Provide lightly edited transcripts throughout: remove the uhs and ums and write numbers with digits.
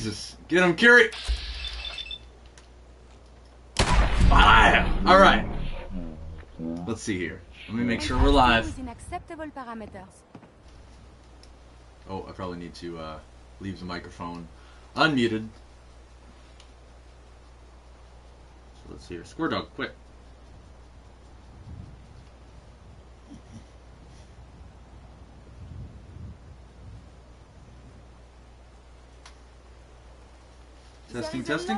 Jesus. Get him, Curie! Alright. Let's see here. Let me make sure we're live. Oh, I probably need to leave the microphone unmuted. So let's see here. Squirt dog, quick. Testing, testing.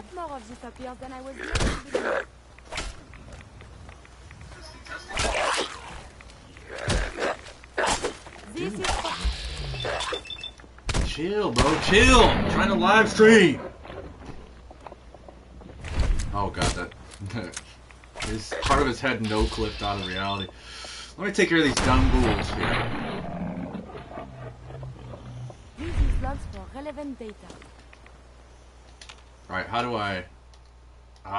Chill, bro, chill. I'm trying to live stream. Oh god, that his part of his head no clipped out of reality. Let me take care of these dumb ghouls here. Use these logs for relevant data. Alright, how do I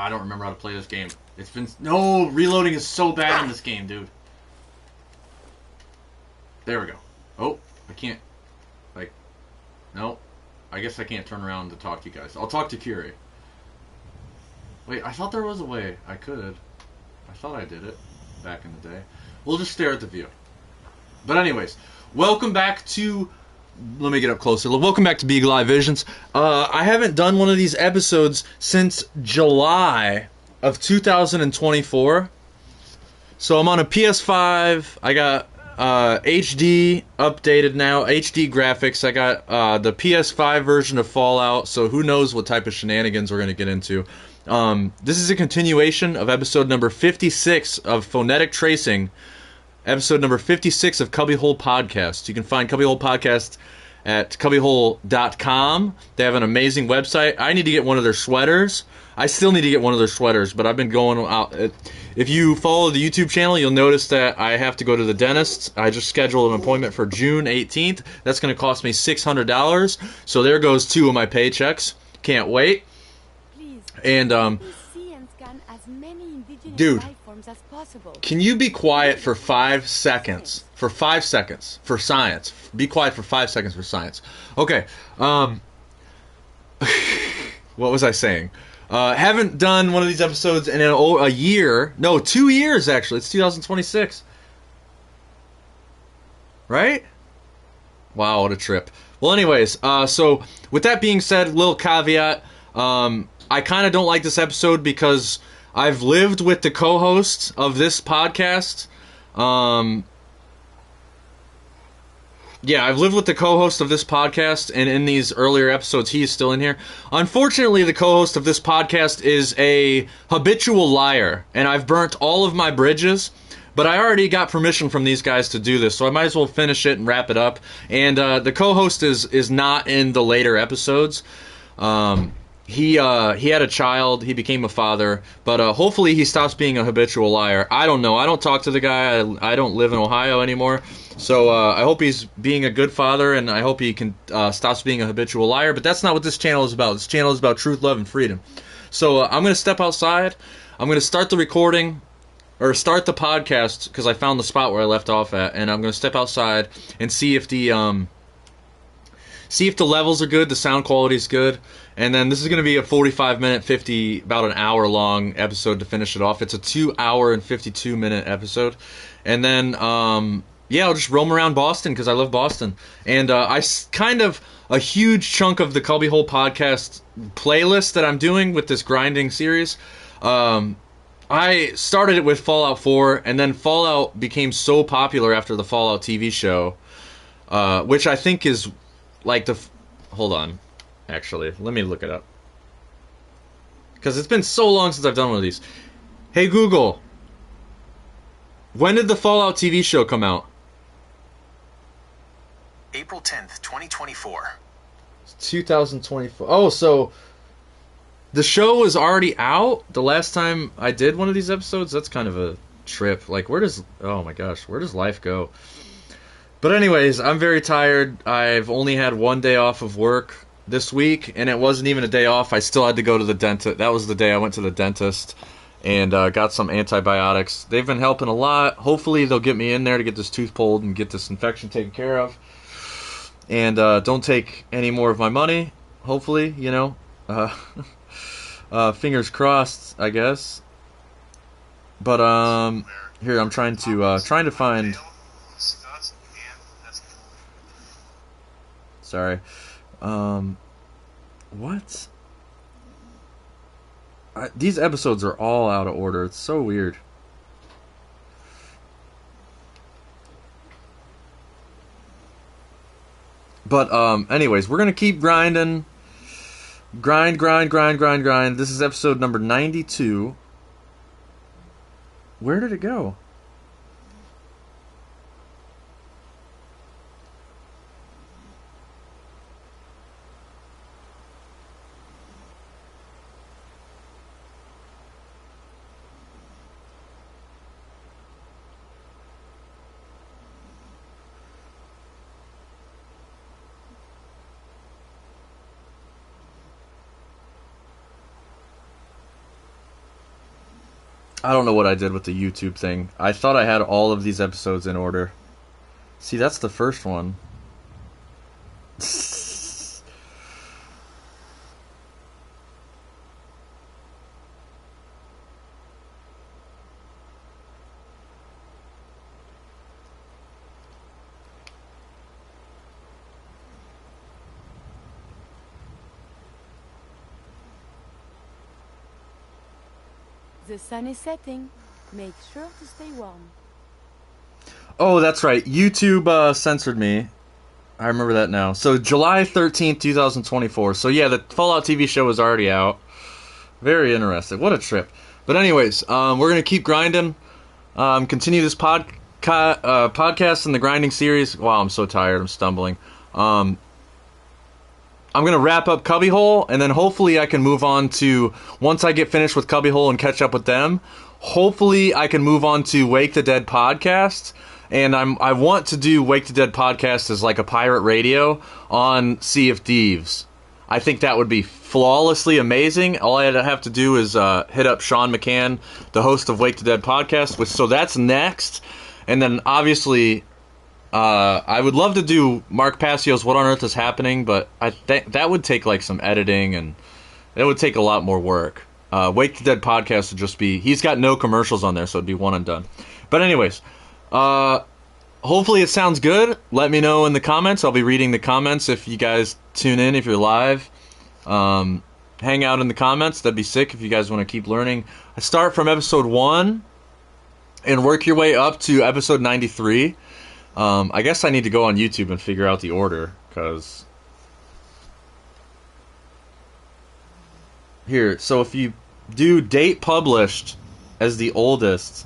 don't remember how to play this game. It's been... No! Reloading is so bad in this game, dude. There we go. Oh, I can't... Like... No. I guess I can't turn around to talk to you guys. I'll talk to Curie. Wait, I thought there was a way I could. I thought I did it back in the day. We'll just stare at the view. But anyways, welcome back to... Let me get up closer. Welcome back to Beagle Eye Visions. I haven't done one of these episodes since July of 2024. So I'm on a PS5. I got HD updated now, HD graphics. I got the PS5 version of Fallout, so who knows what type of shenanigans we're going to get into. This is a continuation of episode number 56 of Phonetic Tracing. Episode number 56 of CubbyWhole Podcast. You can find CubbyWhole Podcast at CubbyWhole.com. They have an amazing website. I need to get one of their sweaters. I still need to get one of their sweaters, but I've been going out. If you follow the YouTube channel, you'll notice that I have to go to the dentist. I just scheduled an appointment for June 18th. That's going to cost me $600. So there goes 2 of my paychecks. Can't wait. And, dude, as possible. Can you be quiet for 5 seconds? For 5 seconds. For science. Be quiet for 5 seconds for science. Okay. What was I saying? Haven't done one of these episodes in a year. No, 2 years actually. It's 2026. Right? Wow, what a trip. Well, anyways, so with that being said, little caveat. I kind of don't like this episode because I've lived with the co-host of this podcast. Yeah, I've lived with the co-host of this podcast, and in these earlier episodes, he is still in here. Unfortunately, the co-host of this podcast is a habitual liar, and I've burnt all of my bridges, but I already got permission from these guys to do this, so I might as well finish it and wrap it up. And the co-host is not in the later episodes. He had a child, he became a father, but hopefully he stops being a habitual liar. I don't know, I don't talk to the guy, I don't live in Ohio anymore, so I hope he's being a good father, and I hope he can stops being a habitual liar, but that's not what this channel is about. This channel is about truth, love, and freedom. So I'm going to step outside, I'm going to start the recording, or start the podcast, because I found the spot where I left off at, and I'm going to step outside and see if the levels are good, the sound quality is good. And then this is going to be a 45-minute, about an hour long episode to finish it off. It's a 2-hour and 52-minute episode. And then, yeah, I'll just roam around Boston because I love Boston. And a huge chunk of the CubbyWhole Podcast playlist that I'm doing with this grinding series, I started it with Fallout 4, and then Fallout became so popular after the Fallout TV show, which I think is like hold on. Actually, let me look it up. Because it's been so long since I've done one of these. Hey Google, when did the Fallout TV show come out? April 10th, 2024. 2024. Oh, so the show was already out the last time I did one of these episodes? That's kind of a trip. Like, oh my gosh, where does life go? But anyways, I'm very tired. I've only had 1 day off of work this week, and it wasn't even a day off. I still had to go to the dentist. That was the day I went to the dentist and got some antibiotics. They've been helping a lot. Hopefully they'll get me in there to get this tooth pulled and get this infection taken care of. And don't take any more of my money. hopefully, you know. Fingers crossed, I guess. But here I'm trying to find. Sorry. What? These episodes are all out of order. It's so weird. But anyways, we're gonna keep grinding. Grind. This is episode number 92. Where did it go? I don't know what I did with the YouTube thing. I thought I had all of these episodes in order. See, that's the first one. The sun is setting. Make sure to stay warm. Oh, that's right. YouTube censored me. I remember that now. So July 13th, 2024. So yeah, the Fallout TV show is already out. Very interesting. What a trip. But anyways, we're going to keep grinding. Continue this podcast in the grinding series. Wow, I'm so tired. I'm stumbling. I'm going to wrap up CubbyWhole, and then hopefully I can move on to, once I get finished with CubbyWhole and catch up with them, hopefully I can move on to Wake the Dead podcast. And I want to do Wake the Dead podcast as like a pirate radio on Sea of Thieves. I think that would be flawlessly amazing. All I have to do is hit up Sean McCann, the host of Wake the Dead podcast, so that's next. And then obviously I would love to do Mark Passio's What on Earth is Happening, but I think that would take like some editing and it would take a lot more work. Wake the Dead podcast would just be, he's got no commercials on there, so it'd be one and done. But anyways, hopefully it sounds good. Let me know in the comments. I'll be reading the comments if you guys tune in, if you're live. Hang out in the comments. That'd be sick if you guys want to keep learning. I start from episode 1 and work your way up to episode 93. I guess I need to go on YouTube and figure out the order, because here, so if you do date published as the oldest,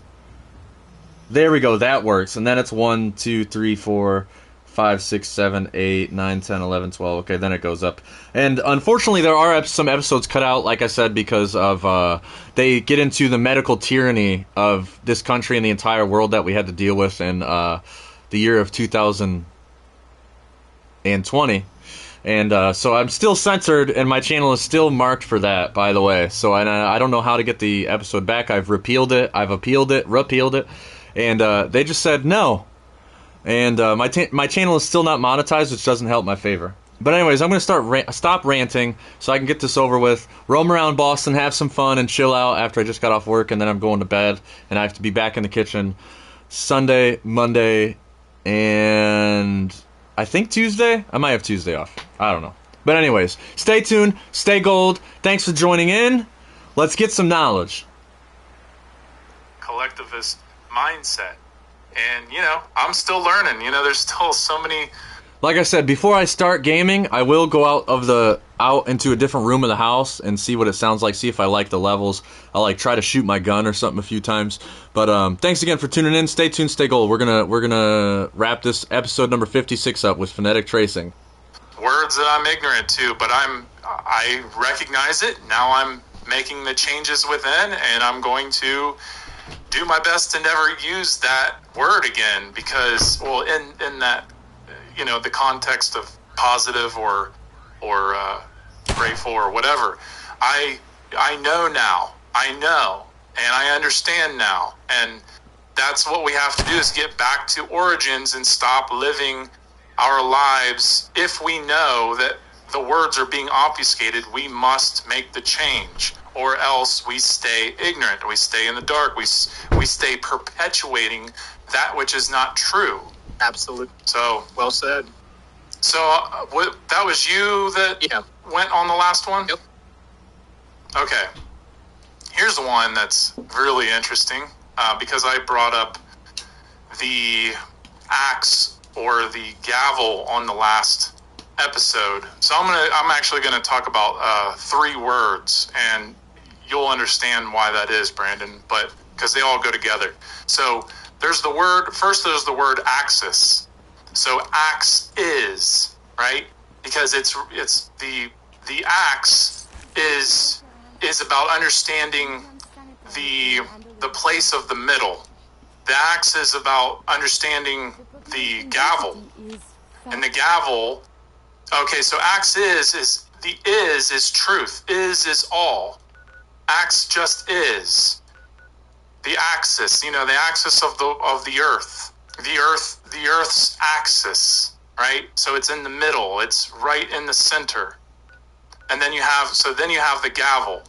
there we go, that works. And then it's 1, 2, 3, 4, 5, 6, 7, 8, 9, 10, 11, 12. Okay, then it goes up. And unfortunately, there are some episodes cut out, like I said, because of they get into the medical tyranny of this country and the entire world that we had to deal with in the year of 2020. And so I'm still censored, and my channel is still marked for that, by the way. So I don't know how to get the episode back. I've repealed it, I've appealed it, repealed it, and they just said no. And my channel is still not monetized, which doesn't help my favor. But anyways, I'm going to stop ranting so I can get this over with, roam around Boston, have some fun, and chill out after I just got off work, and then I'm going to bed, and I have to be back in the kitchen Sunday, Monday, and I think Tuesday? I might have Tuesday off. I don't know. But anyways, stay tuned, stay gold. Thanks for joining in. Let's get some knowledge. Collectivist mindset. And, you know, I'm still learning. You know, there's still so many... Like I said, before I start gaming, I will go out into a different room of the house and see what it sounds like, see if I like the levels. I'll like try to shoot my gun or something a few times. But thanks again for tuning in. Stay tuned, stay gold. We're gonna wrap this episode number 56 up with phonetic tracing. Words that I'm ignorant to, but I recognize it. Now I'm making the changes within, and I'm going to do my best to never use that word again, because, well, in that, you know, the context of positive or grateful or whatever, I know now. I know, and I understand now, and that's what we have to do, is get back to origins and stop living our lives if we know that the words are being obfuscated, we must make the change, or else we stay ignorant, we stay in the dark, we stay perpetuating that which is not true. Absolutely. So, well said. So that was you that went on the last one? Yep. Okay. Here's one that's really interesting because I brought up the axe or the gavel on the last episode. So I'm actually gonna talk about 3 words, and you'll understand why that is, Brandon. But because they all go together. So there's the word axis. So axe is, right? Because it's the axe is about understanding the place of the middle. The axe is about understanding the gavel. And the gavel, okay, so axe is truth. Is all. Axe just is. The axis, the axis of the earth. The earth's axis, right? So it's in the middle. It's right in the center. And then you have the gavel.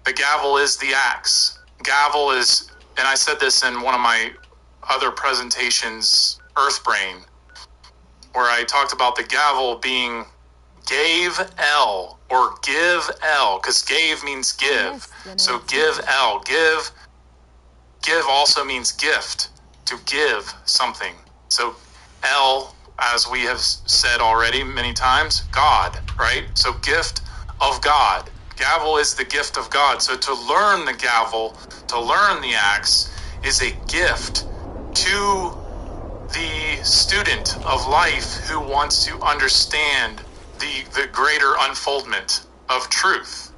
The gavel is the axe. Gavel is, and I said this in one of my other presentations, Earth Brain, where I talked about the gavel being gave L or give L, because gave means give. So give L. Give also means gift, to give something. So L, as we have said already many times, God, right? So gift of God. Gavel is the gift of God. So to learn the gavel, to learn the axe, is a gift to the student of life who wants to understand the greater unfoldment of truth,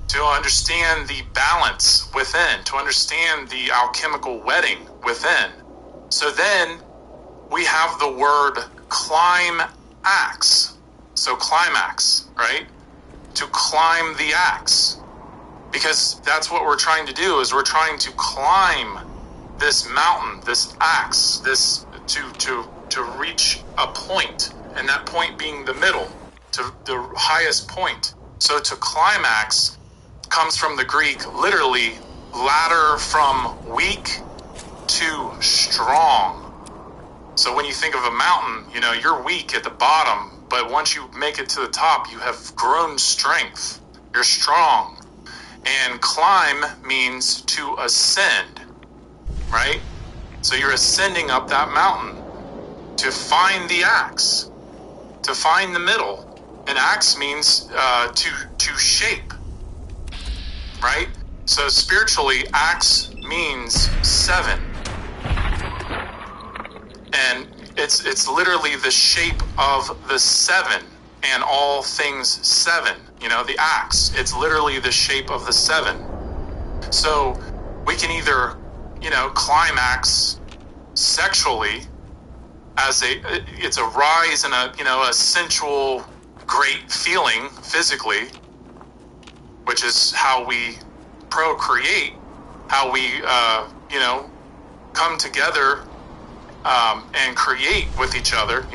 to understand the balance within, to understand the alchemical wedding within. So then we have the word climax. So climax, right? To climb the axe. Because that's what we're trying to do, is we're trying to climb this mountain, this axe, this to reach a point, and that point being the middle, to the highest point. So to climax comes from the Greek, literally, ladder from weak to strong. So when you think of a mountain, you're weak at the bottom, but once you make it to the top, you have grown strength. You're strong. And climb means to ascend, right? So you're ascending up that mountain to find the axe, to find the middle. And axe means to shape, right? So spiritually, axe means 7. And it's literally the shape of the 7 and all things 7. The axe, it's literally the shape of the 7. So we can either, climax sexually as it's a rise in a sensual great feeling physically, which is how we procreate, how we, come together and create with each other,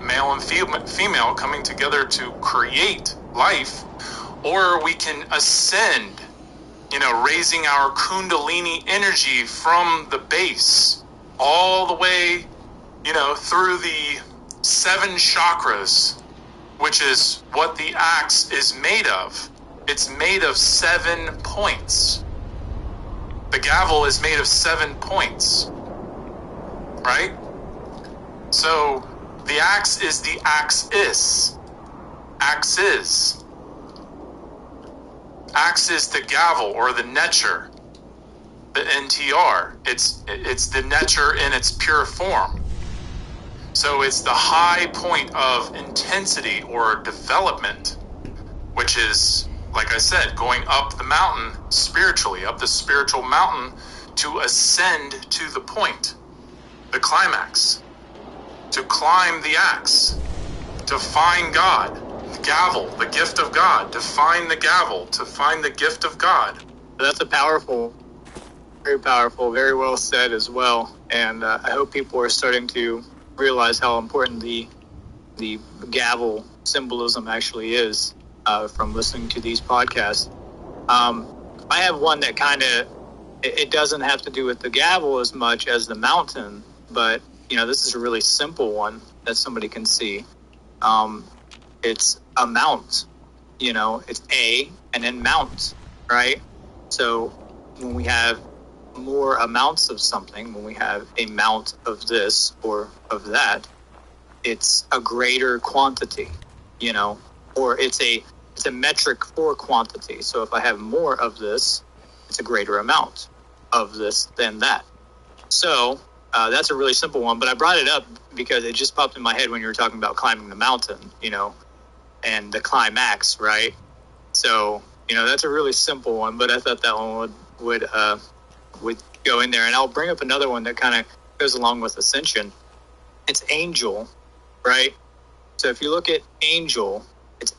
male and female coming together to create life. Or we can ascend, raising our kundalini energy from the base all the way, through the 7 chakras, which is what the axe is made of. It's made of 7 points. The gavel is made of 7 points, right? So the axe is the axis. Axis. Axe is the gavel or the netcher, the NTR. It's the netcher in its pure form. So it's the high point of intensity or development, which is, like I said, going up the mountain spiritually, up the spiritual mountain to ascend to the point, the climax, to climb the axe, to find God, the gavel, the gift of God, to find the gavel, to find the gift of God. That's a powerful, very powerful, very well said as well. And I hope people are starting to realize how important the the gavel symbolism actually is from listening to these podcasts. I have one that kind of, it doesn't have to do with the gavel as much as the mountain, but, this is a really simple one that somebody can see. It's a mount, it's A and then mount, right? So when we have more amounts of something, when we have a mount of this or of that, it's a greater quantity, or it's a metric for quantity. So if I have more of this, it's a greater amount of this than that. So that's a really simple one, but I brought it up because it just popped in my head when you were talking about climbing the mountain, and the climax, right? So, that's a really simple one, but I thought that one would go in there. And I'll bring up another one that kind of goes along with ascension. It's angel, right? So if you look at angel, it's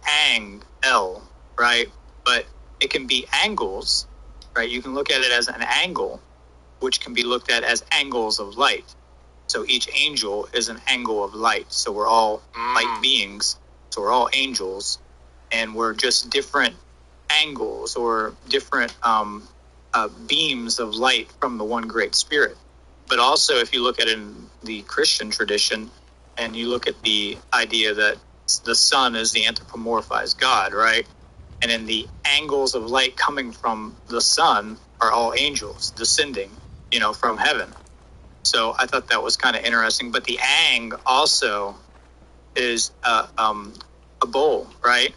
L, right? But it can be angles, right? You can look at it as an angle, which can be looked at as angles of light. So each angel is an angle of light. So we're all light beings. So we're all angels, and we're just different angles or different beams of light from the one great spirit. But also, if you look at it in the Christian tradition, and you look at the idea that the sun is the anthropomorphized God, right? And in the angles of light coming from the sun are all angels descending, from heaven. So I thought that was kind of interesting. But the ang also is a bull, right?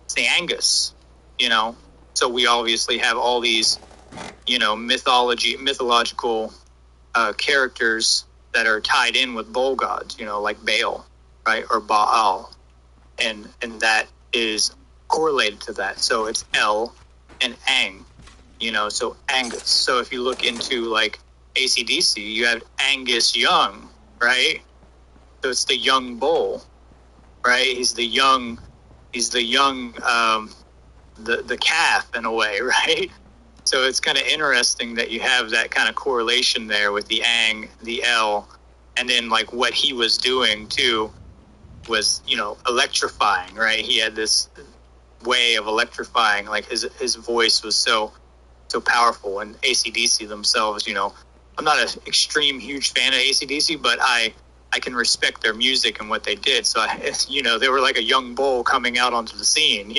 It's the Angus, So we obviously have all these, mythological characters that are tied in with bull gods, like Baal, right, or Baal, and that is correlated to that. So it's L and Ang, so Angus. So if you look into like AC/DC, you have Angus Young, right? So it's the young bull, right? He's the young, the calf in a way, right? So it's kind of interesting that you have that kind of correlation there with the Ang, the L, and then like what he was doing too was, electrifying, right? He had this way of electrifying, like his voice was so powerful. And AC/DC themselves, I'm not an extreme huge fan of AC/DC, but I can respect their music and what they did. So, they were like a young bull coming out onto the scene,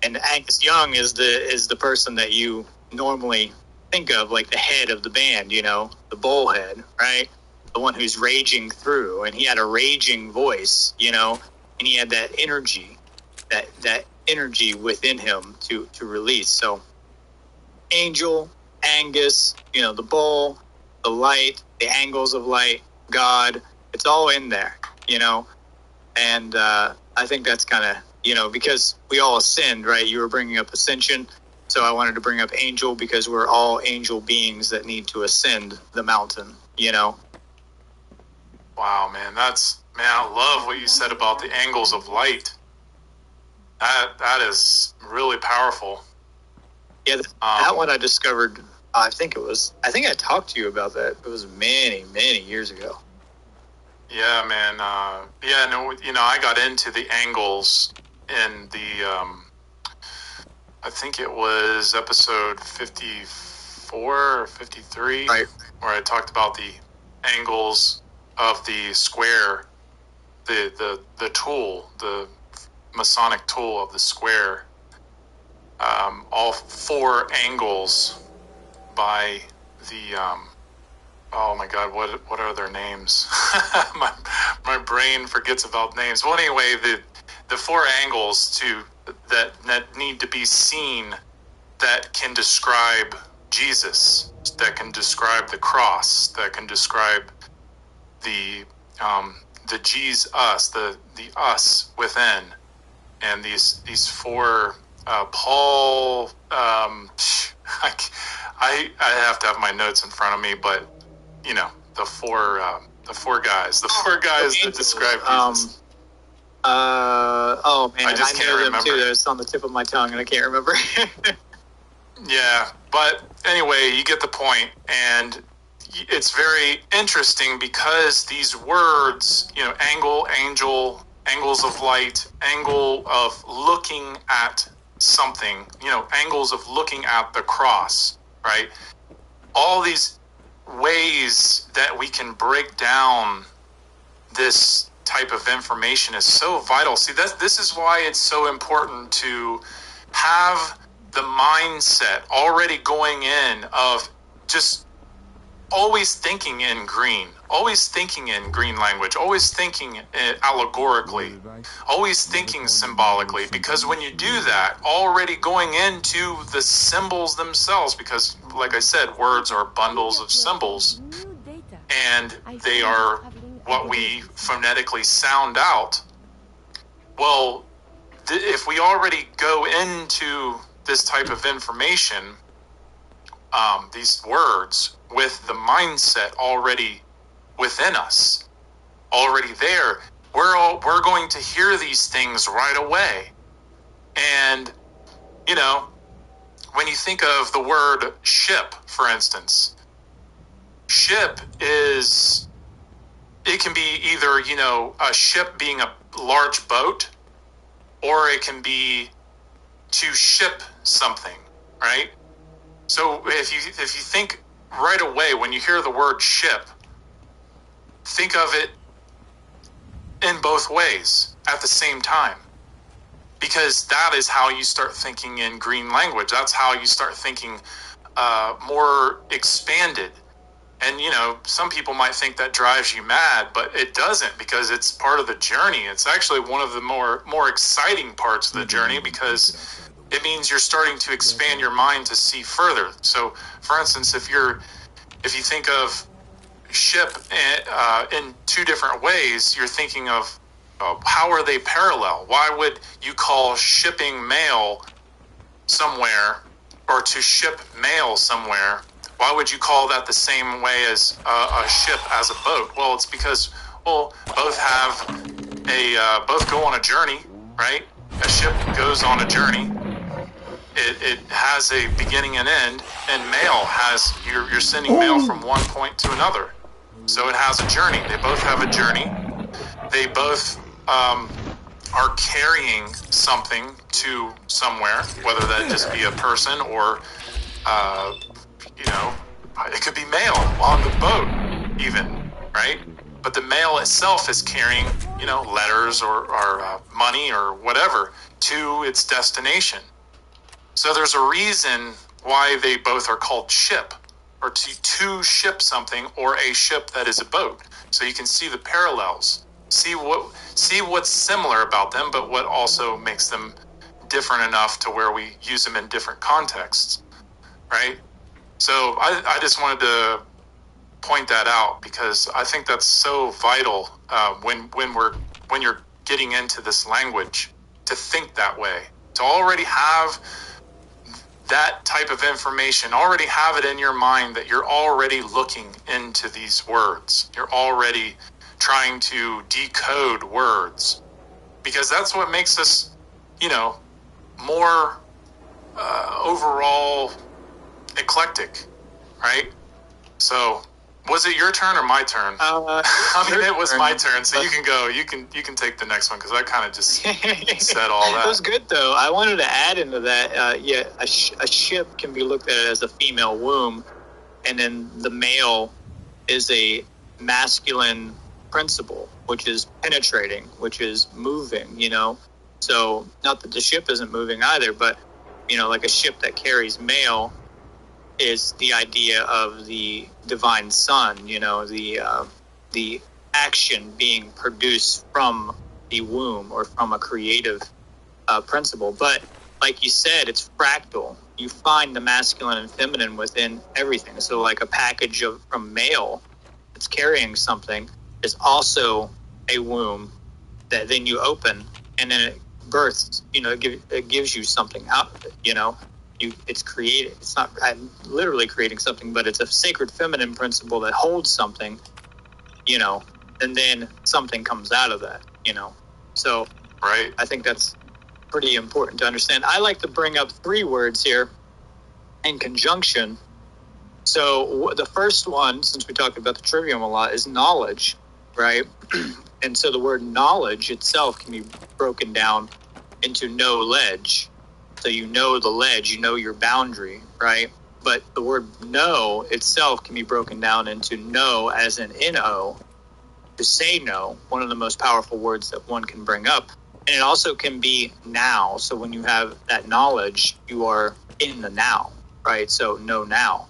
and Angus Young is the person that you normally think of, like the head of the band, the bull head, right? The one who's raging through, and he had a raging voice, and he had that energy, that energy within him to release. So angel, Angus, the bull, the light, the angles of light, God, it's all in there, and I think that's kind of, because we all ascend, right? You were bringing up ascension, so I wanted to bring up angel because we're all angel beings that need to ascend the mountain, Wow, man, I love what you said about the angles of light. That is really powerful. Yeah, that one I discovered, I think I talked to you about that. It was many, many years ago. Yeah, man. I got into the angles in the, I think it was episode 54 or 53, right, where I talked about the angles of the square, the tool, the Masonic tool of the square. All four angles by the, oh my God, what are their names? my brain forgets about names. Well, anyway, the four angles that need to be seen that can describe Jesus, that can describe the cross, that can describe the Jesus, the us within, and these four. Paul, I have to have my notes in front of me, but the four guys that describe Jesus. Oh man, I just can't know remember them too. It's on the tip of my tongue, and I can't remember. Yeah, but anyway, you get the point, and it's very interesting because these words, angle, angel, angles of light, angle of looking at something, angles of looking at the cross, right? All these ways that we can break down this type of information is so vital. See, this is why it's so important to have the mindset already going in of just always thinking in green, always thinking in green language, always thinking allegorically, always thinking symbolically, because when you do that, already going into the symbols themselves, because like I said, words are bundles of symbols, and they are what we phonetically sound out. Well, if we already go into this type of information, these words, with the mindset already within us, already there, we're going to hear these things right away. And, when you think of the word ship, for instance, ship it can be either, a ship being a large boat, or it can be to ship something, right? So if you think right away, when you hear the word ship, think of it in both ways at the same time, because that is how you start thinking in green language. That's how you start thinking more expanded. And, some people might think that drives you mad, but it doesn't, because it's part of the journey. It's actually one of the more exciting parts of the journey, because it means you're starting to expand your mind to see further. So, for instance, if you think of ship in two different ways, you're thinking of how are they parallel? Why would you call shipping mail somewhere, or to ship mail somewhere, why would you call that the same way as a ship as a boat? Well, it's because, both go on a journey, right? A ship goes on a journey. It has a beginning and end, and mail has, you're sending mail from one point to another. So it has a journey. They both have a journey. They both are carrying something to somewhere, whether that just be a person or, it could be mail on the boat even, right? But the mail itself is carrying, letters or money or whatever to its destination. So there's a reason why they both are called ship, or to ship something, or a ship that is a boat. So you can see the parallels, see what's similar about them, but what also makes them different enough to where we use them in different contexts, right? So I just wanted to point that out, because I think that's so vital when you're getting into this language, to think that way, to already have that type of information, already have it in your mind that you're already looking into these words. You're already trying to decode words, because that's what makes us, more overall eclectic, right? So, was it your turn or my turn? It was my turn, so you can go. You can take the next one, because I kind of just said all that. It was good, though. I wanted to add into that. A ship can be looked at as a female womb, and then the male is a masculine principle, which is penetrating, which is moving. So not that the ship isn't moving either, but like a ship that carries mail is the idea of the divine son, the action being produced from the womb or from a creative principle. But like you said, it's fractal. You find the masculine and feminine within everything. So like a package from mail that's carrying something is also a womb that then you open, and then it births, it gives you something out of it, it's created. It's not literally creating something, but it's a sacred feminine principle that holds something, and then something comes out of that, So right. I think that's pretty important to understand. I like to bring up 3 words here in conjunction, So the first one, since we talked about the trivium a lot, is knowledge, right? And so the word knowledge itself can be broken down into know ledge. So you know the ledge, you know your boundary, right? But the word know itself can be broken down into know as in N-O, to say no, one of the most powerful words that one can bring up. And it also can be now. So when you have that knowledge, you are in the now, right? So know now.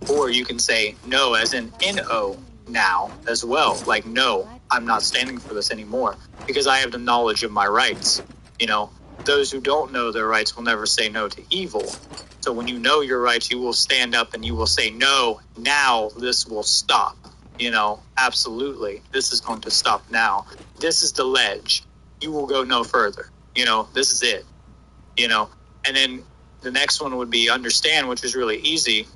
Or you can say no as in N-O now as well. Like, no, I'm not standing for this anymore because I have the knowledge of my rights. You know, those who don't know their rights will never say no to evil. So when you know your rights, you will stand up and you will say, no, now this will stop. You know, absolutely. This is going to stop now. This is the ledge. You will go no further. You know, this is it. You know, and then the next one would be understand, which is really easy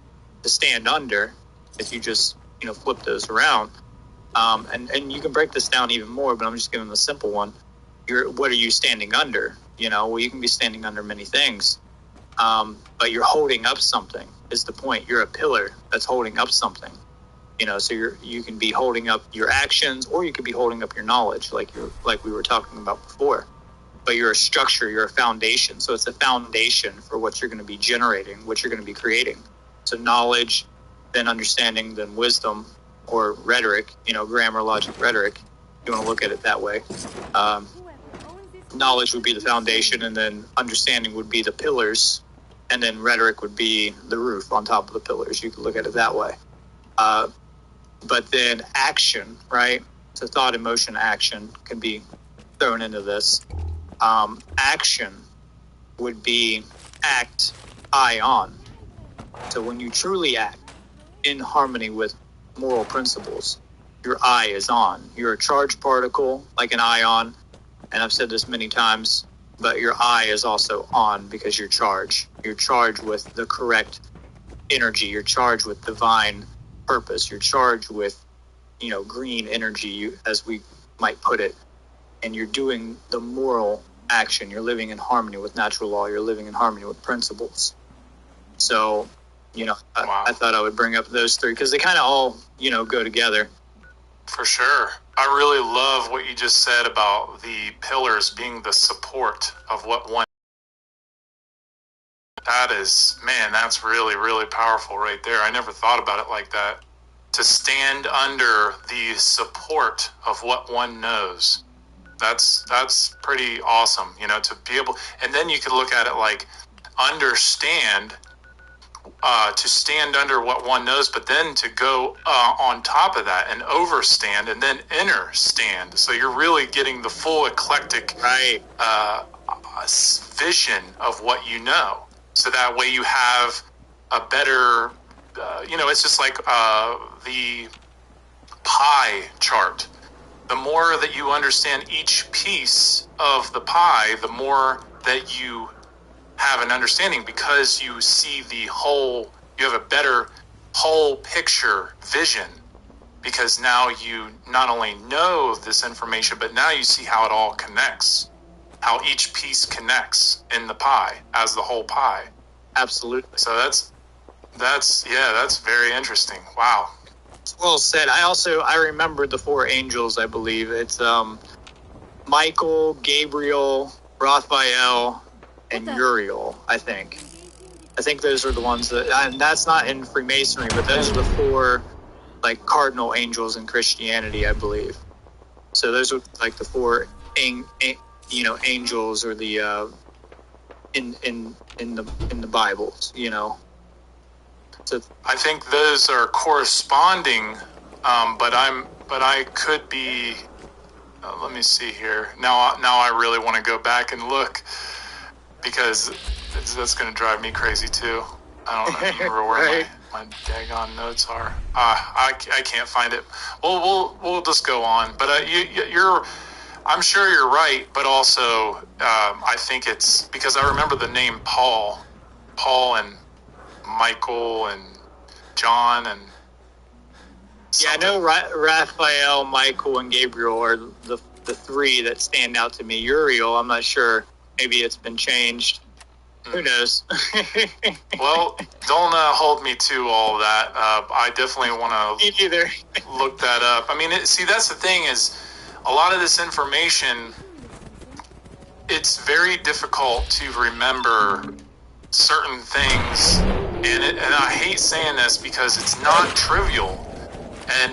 to stand under if you just, you know, flip those around. And you can break this down even more, but I'm just giving the simple one. What are you standing under? You know, well, you can be standing under many things. But you're holding up something is the point. You're a pillar that's holding up something. You know, so you can be holding up your actions, or you could be holding up your knowledge, like we were talking about before. But you're a structure, you're a foundation. So it's a foundation for what you're going to be generating, what you're going to be creating. So knowledge, then understanding, then wisdom, or rhetoric, you know, grammar, logic, rhetoric. You want to look at it that way. Knowledge would be the foundation, and then understanding would be the pillars, and then rhetoric would be the roof on top of the pillars. You could look at it that way. But then action, right? So thought, emotion, action can be thrown into this. Action would be act, I on. So when you truly act in harmony with moral principles, your I is on. You're a charged particle, like an ion, and I've said this many times, but your I is also on because you're charged. You're charged with the correct energy. You're charged with divine purpose. You're charged with, you know, green energy, as we might put it, and you're doing the moral action. You're living in harmony with natural law. You're living in harmony with principles. So, you know, Wow. I thought I would bring up those three because they kind of all, you know, go together. For sure. I really love what you just said about the pillars being the support of what one. That is, man, that's really, really powerful right there. I never thought about it like that. To stand under the support of what one knows. That's pretty awesome, you know, to be able, and then you could look at it like understand, to stand under what one knows, but then to go on top of that and overstand and then understand. So you're really getting the full eclectic Right. vision of what you know. So that way you have a better, you know, it's just like the pie chart. The more that you understand each piece of the pie, the more that you have an understanding, because you see the whole, you have a better whole picture vision, because now you not only know this information, but now you see how it all connects, how each piece connects in the pie as the whole pie. Absolutely. So that's very interesting. Wow. Well said. I remembered the four angels, I believe. It's Michael, Gabriel, Raphael, and Uriel, I think. I think those are the ones that, and that's not in Freemasonry, but those are the four, like, cardinal angels in Christianity, I believe. So those are like the four, angels, or the in the Bibles, you know. So I think those are corresponding, but I could be. Let me see here. Now I really want to go back and look, because that's going to drive me crazy too. I don't remember where Right. my daggone notes are. I can't find it. We'll just go on. But I'm sure you're right. But also, I think it's because I remember the name Paul and Michael and John and. yeah, I know Raphael, Michael, and Gabriel are the three that stand out to me. Uriel, I'm not sure. Maybe it's been changed. Who knows? Well, don't hold me to all that. I definitely want Me neither. to look that up. I mean, see, that's the thing is, a lot of this information, it's very difficult to remember certain things, and I hate saying this because it's not trivial,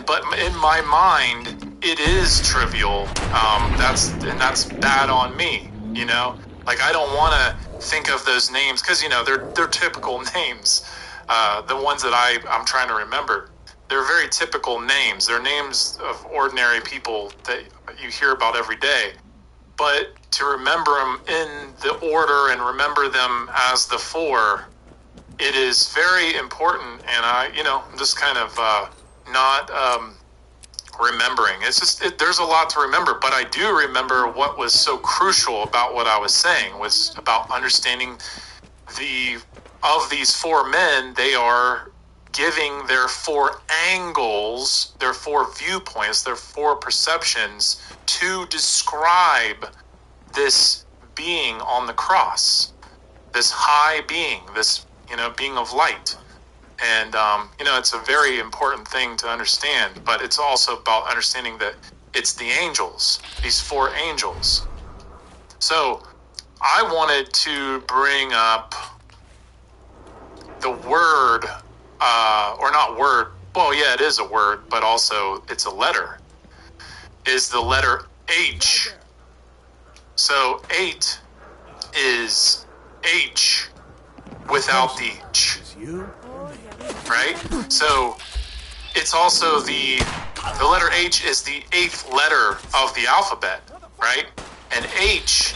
but in my mind, it is trivial. That's bad on me, you know? Like, I don't want to think of those names because, you know, they're typical names. The ones that I'm trying to remember, they're very typical names. They're names of ordinary people that you hear about every day. But to remember them in the order and remember them as the four, it is very important. And I'm just kind of not remembering. It's just there's a lot to remember, but I do remember what was so crucial about what I was saying was about understanding of these four men. They are giving their four angles, their four viewpoints, their four perceptions to describe this being on the cross, this high being, this being of light. And, it's a very important thing to understand, but it's also about understanding that it's the angels, these four angels. So I wanted to bring up the word, or not word, well, yeah, it is a word, but also it's a letter, is the letter H. So 8 is H without the ch. Right? So it's also the letter H is the 8th letter of the alphabet, right? And H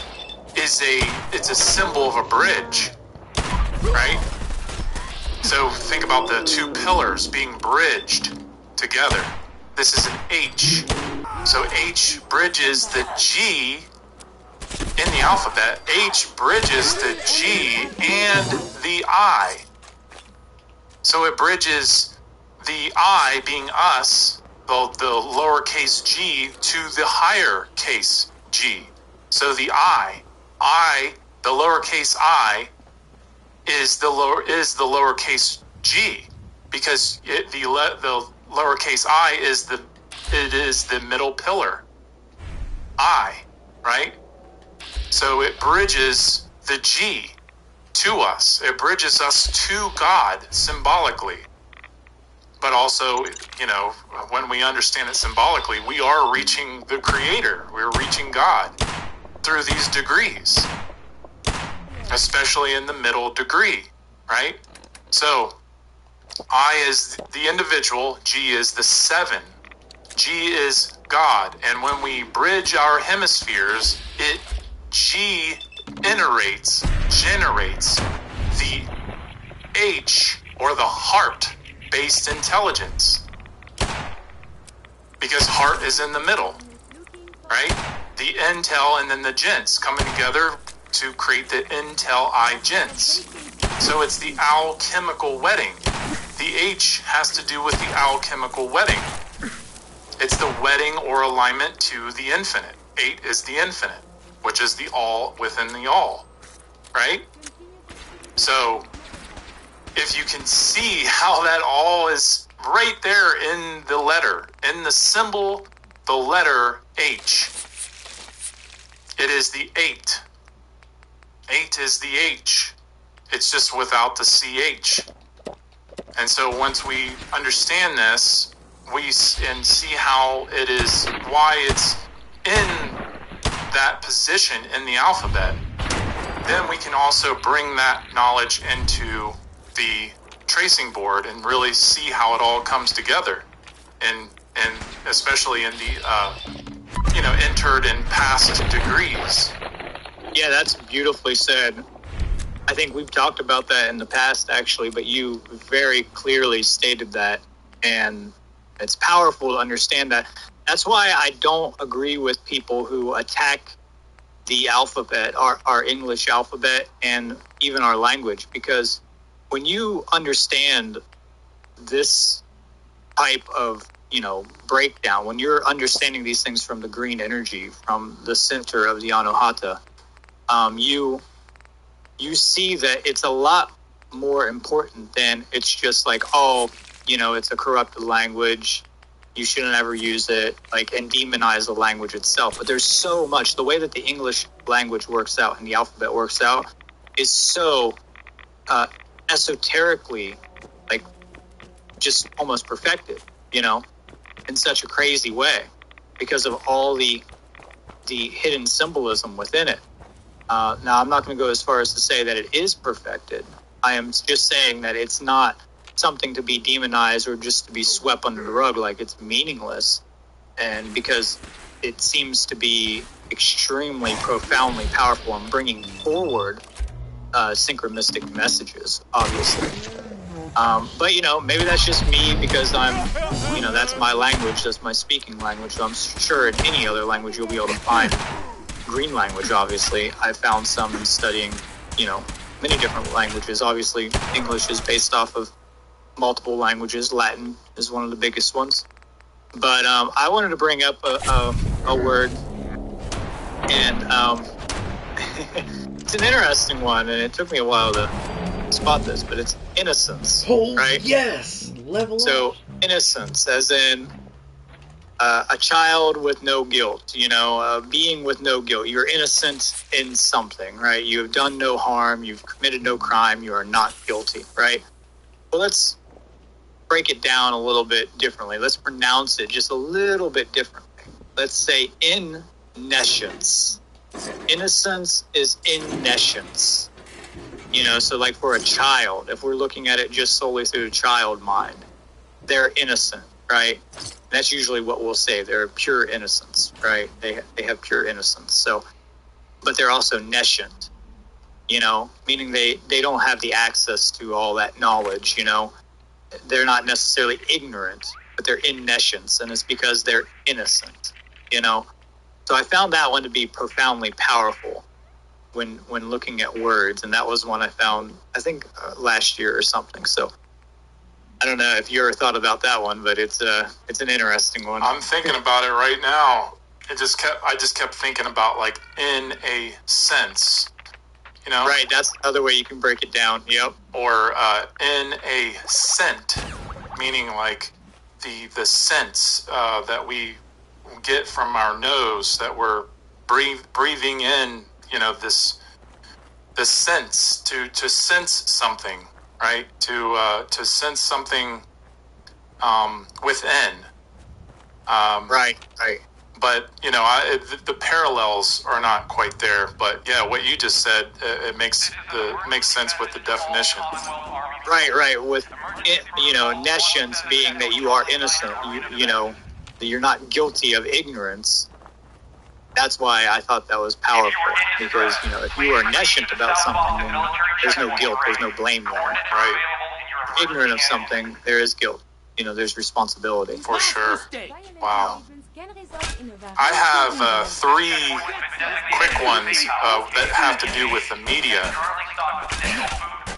it's a symbol of a bridge, right? So think about the two pillars being bridged together. This is an H. So H bridges the G in the alphabet. H bridges the G and the I. So it bridges the I being us, the lowercase g, to the higher case g. So the I, the lowercase I, is the lowercase g, because the lowercase I is the middle pillar. I, right? So it bridges the G to us. It bridges us to God symbolically. But also, when we understand it symbolically, we are reaching the Creator. We're reaching God through these degrees, especially in the middle degree, right? So I is the individual, G is the 7. G is God. And when we bridge our hemispheres, it generates the H, or the heart-based intelligence, because heart is in the middle, right? The intel and then the gens coming together to create the intel I gens. So it's the alchemical wedding. The H has to do with the alchemical wedding. It's the wedding or alignment to the infinite. 8 is the infinite, which is the all within the all, right? So if you can see how that all is right there in the letter, in the symbol, the letter H, it is the 8. 8 is the H. It's just without the CH. And so once we understand this, we see how it is, why it's in that position in the alphabet, then we can also bring that knowledge into the tracing board and really see how it all comes together, and especially in the entered and passed degrees. Yeah, that's beautifully said. I think we've talked about that in the past, actually, but you very clearly stated that, and it's powerful to understand that. That's why I don't agree with people who attack the alphabet, our English alphabet, and even our language, because when you understand this type of, breakdown, when you're understanding these things from the green energy, from the center of the Anohata, you you see that it's a lot more important than it's just like, oh, it's a corrupted language, you shouldn't ever use it, like, and demonize the language itself. But there's so much. The way that the English language works out and the alphabet works out is so esoterically, like, just almost perfected, in such a crazy way because of all the hidden symbolism within it. Now, I'm not going to go as far as to say that it is perfected. I am just saying that it's not something to be demonized or just to be swept under the rug like it's meaningless. And because it seems to be extremely profoundly powerful in bringing forward synchronistic messages, obviously. But, maybe that's just me because I'm, that's my language, that's my speaking language. So I'm sure in any other language you'll be able to find green language, obviously. I found some in studying, many different languages. Obviously, English is based off of multiple languages. Latin is one of the biggest ones. But I wanted to bring up a word, and it's an interesting one, and it took me a while to spot this, but it's innocence, right? Yes! Level So, up. innocence, as in a child with no guilt, being with no guilt. You're innocent in something, right? You have done no harm, you've committed no crime, you are not guilty, right? Well, let's break it down a little bit differently. Let's pronounce it just a little bit differently. Let's say innescience. Innocence is innescience. So like for a child, if we're looking at it just solely through the child mind, they're innocent, right? That's usually what we'll say. They're pure innocence, right? They have pure innocence. So, but they're also nescient, meaning they don't have the access to all that knowledge, They're not necessarily ignorant, but they're in nescience, and it's because they're innocent, So I found that one to be profoundly powerful when looking at words, and that was one I found, I think, last year or something. So I don't know if you ever thought about that one, but it's an interesting one. I'm thinking about it right now. I just kept thinking about, like, in a sense, Right, that's another way you can break it down. Yep. Or in a scent, meaning like the sense that we get from our nose, that we're breathing in, this sense to sense something, right? To sense something within. Right. But, the parallels are not quite there. But, yeah, what you just said, it makes sense with the definition. Right. With, nescience being that you are innocent, that you're not guilty of ignorance. That's why I thought that was powerful. Because, if you are nescient about something, then there's no guilt, there's no blame there. Right. Ignorant of something, there is guilt. There's responsibility. For sure. Wow. I have 3 quick ones that have to do with the media,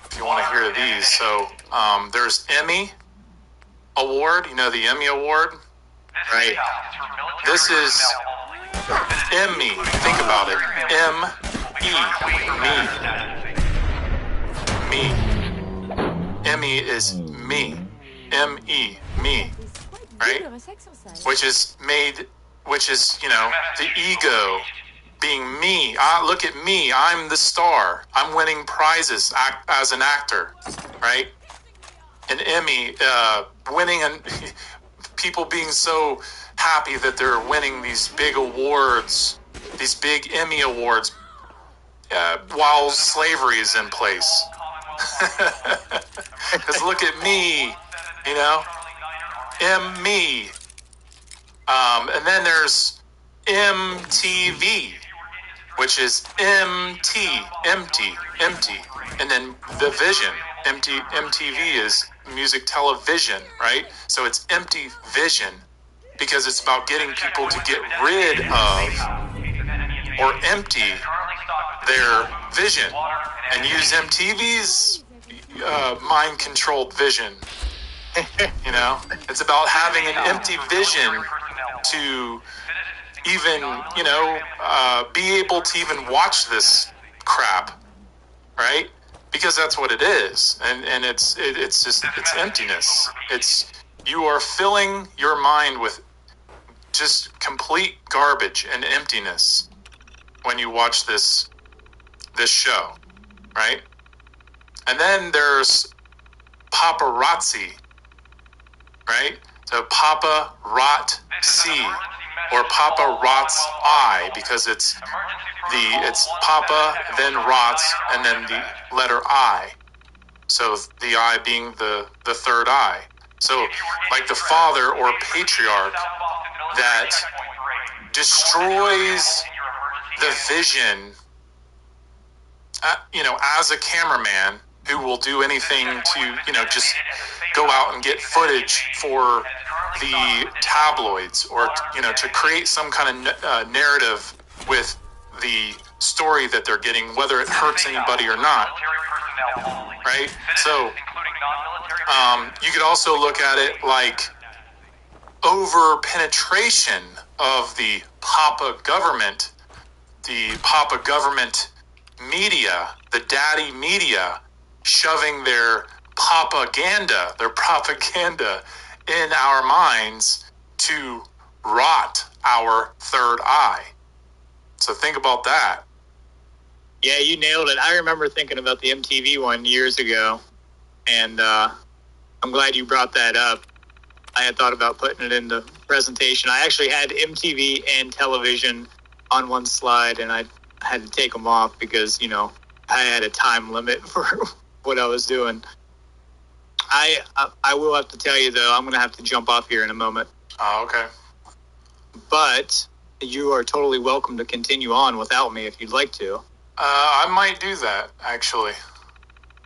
if you want to hear these. So there's Emmy Award, the Emmy Award? Right. This is Emmy. Think about it. M-E, me. Emmy is me. M-E, me. Right? Which is, the ego being me. Look at me. I'm the star. I'm winning prizes as an actor, right? And Emmy, winning, and people being so happy that they're winning these big awards, these big Emmy awards, while slavery is in place. Because look at me, me. And then there's MTV, which is empty. And then the vision, MTV is music television, right? So it's empty vision because it's about getting people to get rid of or empty their vision and use MTV's mind-controlled vision. It's about having an empty vision to even, be able to even watch this crap. right? Because that's what it is, and it's just it's emptiness. It's you are filling your mind with just complete garbage and emptiness when you watch this show, right? And then there's paparazzi, right? So Papa Rot C or Papa Rot's I, because it's Papa, then Rots, and then the letter I. So the I being the third eye. So like the father or patriarch that destroys the vision, as a cameraman who will do anything to, just go out and get footage for the tabloids or, to create some kind of narrative with the story that they're getting, whether it hurts anybody or not, right? So you could also look at it like over penetration of the Papa government media, the daddy media, shoving their propaganda in our minds to rot our third eye. So think about that. Yeah, you nailed it. I remember thinking about the MTV one years ago, and I'm glad you brought that up. I had thought about putting it in the presentation. I actually had MTV and television on one slide, and I had to take them off because, I had a time limit for what I was doing. I will have to tell you, though, I'm going to have to jump off here in a moment. Oh, okay. But you are totally welcome to continue on without me if you'd like to. I might do that, actually.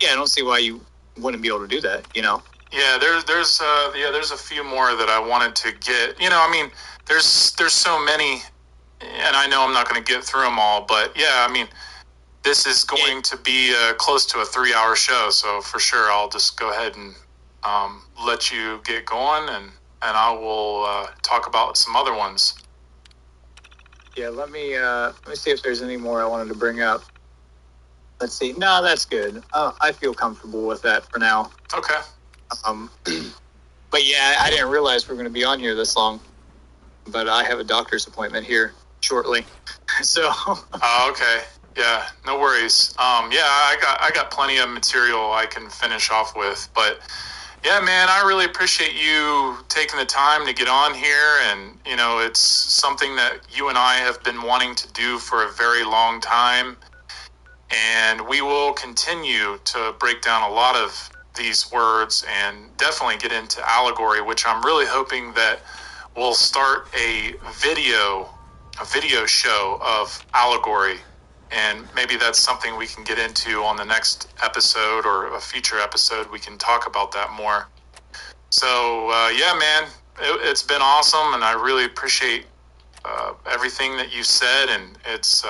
Yeah, I don't see why you wouldn't be able to do that, Yeah, there's a few more that I wanted to get. There's so many, and I know I'm not going to get through them all, but yeah, this is going to be close to a 3-hour show, so for sure I'll just go ahead and let you get going, and I will talk about some other ones. Yeah, let me see if there's any more I wanted to bring up. Let's see. No, that's good. I feel comfortable with that for now. Okay. But yeah, I didn't realize we were going to be on here this long. But I have a doctor's appointment here shortly, so. Oh, okay. Yeah, no worries. I got plenty of material I can finish off with, but yeah, man, I really appreciate you taking the time to get on here, and it's something that you and I have been wanting to do for a very long time, and we will continue to break down a lot of these words and definitely get into allegory, which I'm really hoping that we'll start a video show of allegory. And maybe that's something we can get into on the next episode or a future episode. We can talk about that more. So, yeah, man, it's been awesome, and I really appreciate everything that you said. And it's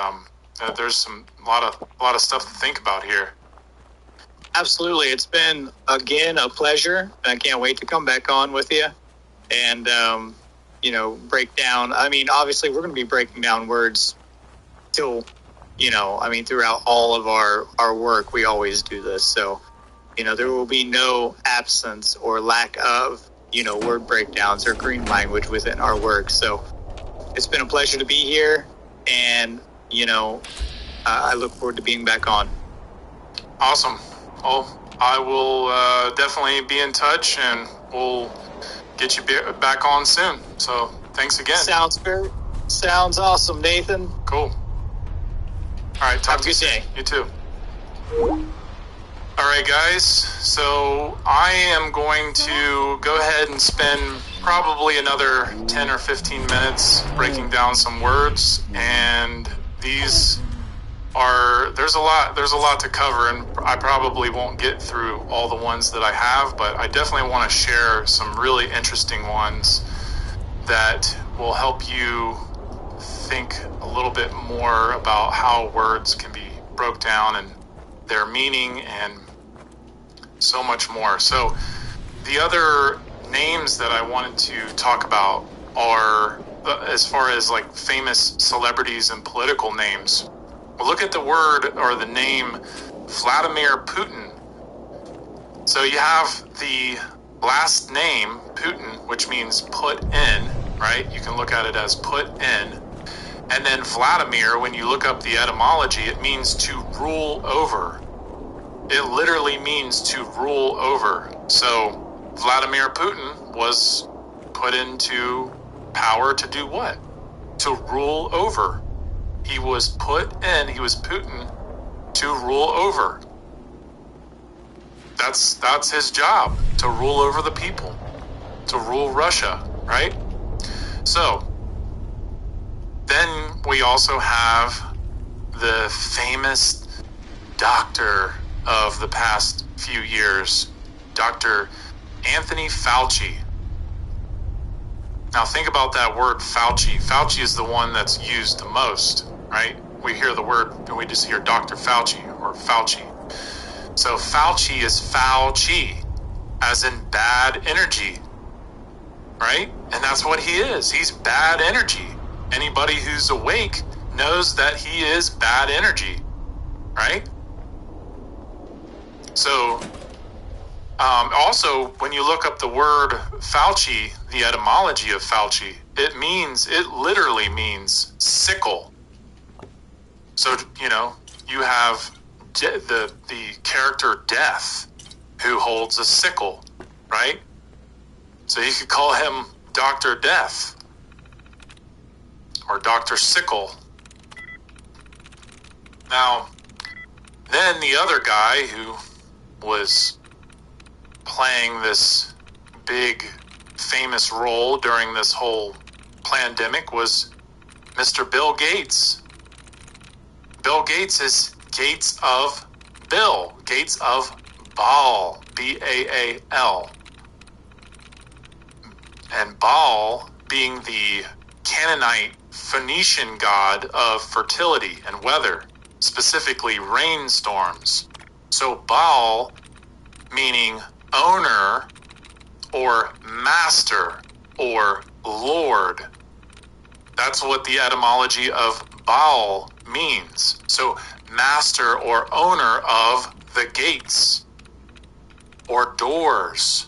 there's a lot of stuff to think about here. Absolutely, it's been again a pleasure. I can't wait to come back on with you and break down. Obviously, we're going to be breaking down words till. Throughout all of our work, we always do this. So, there will be no absence or lack of, word breakdowns or green language within our work. So it's been a pleasure to be here. And, I look forward to being back on. Awesome. Well, I will definitely be in touch, and we'll get you back on soon. So thanks again. Sounds awesome, Nathan. Cool. All right, have a good day. You too. All right, guys. So I am going to go ahead and spend probably another 10 or 15 minutes breaking down some words, and there's a lot to cover, and I probably won't get through all the ones that I have, but I definitely want to share some really interesting ones that will help you think a little bit more about how words can be broke down and their meaning and so much more. So the other names that I wanted to talk about are, as far as like famous celebrities and political names. Well, look at the word or the name Vladimir Putin. So you have the last name, Putin, which means put in, right? You can look at it as put in. And then Vladimir, when you look up the etymology, it means to rule over. It literally means to rule over. So Vladimir Putin was put into power to do what? To rule over. He was put in, he was Putin to rule over. That's his job, to rule over the people, to rule Russia, right? So, then we also have the famous doctor of the past few years, Dr. Anthony Fauci. Now think about that word Fauci. Fauci is the one that's used the most, right? We hear the word and we just hear Dr. Fauci or Fauci. So Fauci is Fauci, as in bad energy, right? And that's what he is. He's bad energy. Anybody who's awake knows that he is bad energy, right? So, also, when you look up the word Fauci, the etymology of Fauci, it literally means sickle. So, you have the character Death, who holds a sickle, right? So you could call him Dr. Death or Dr. Sickle. Now, then the other guy who was playing this big famous role during this whole pandemic was Mr. Bill Gates. Bill Gates is Gates of Bill, Gates of Baal, B-A-A-L. And Baal being the Canaanite Phoenician god of fertility and weather, specifically rainstorms. So Baal meaning owner or master or lord. That's what the etymology of Baal means. So master or owner of the gates or doors.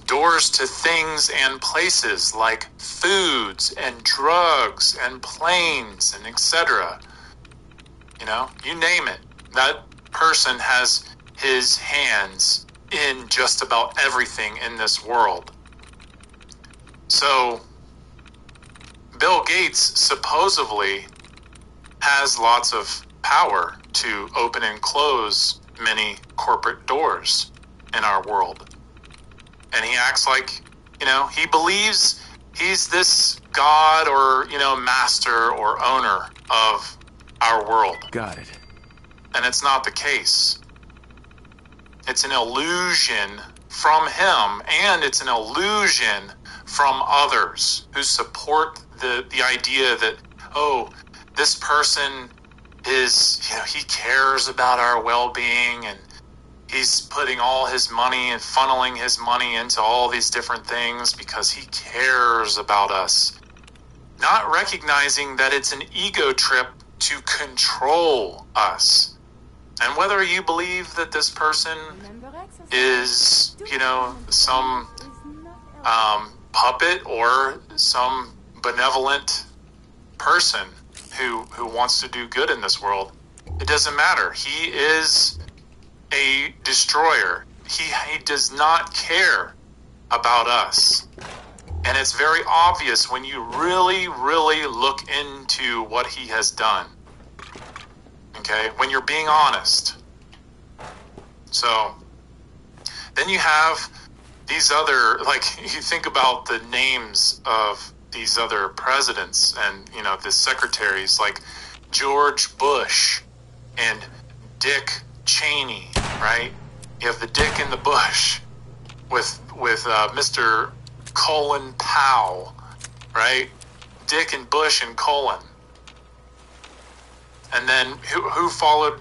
Doors to things and places like foods and drugs and planes and etc. You name it. That person has his hands in just about everything in this world. So, Bill Gates supposedly has lots of power to open and close many corporate doors in our world. And he acts like, he believes he's this god or, master or owner of our world. Got it. And it's not the case. It's an illusion from him, and it's an illusion from others who support the idea that, this person is, he cares about our well-being, and he's putting all his money and funneling his money into all these different things because he cares about us. Not recognizing that it's an ego trip to control us. And whether you believe that this person is, some puppet or some benevolent person who wants to do good in this world, it doesn't matter. He is a destroyer. He does not care about us. And it's very obvious when you really, really look into what he has done. Okay? When you're being honest. So, then you have these other, you think about the names of these other presidents and, the secretaries like George Bush and Dick Cheney, right? You have the Dick in the bush with Mr. Colin Powell, right? Dick and Bush and Colin. And then who followed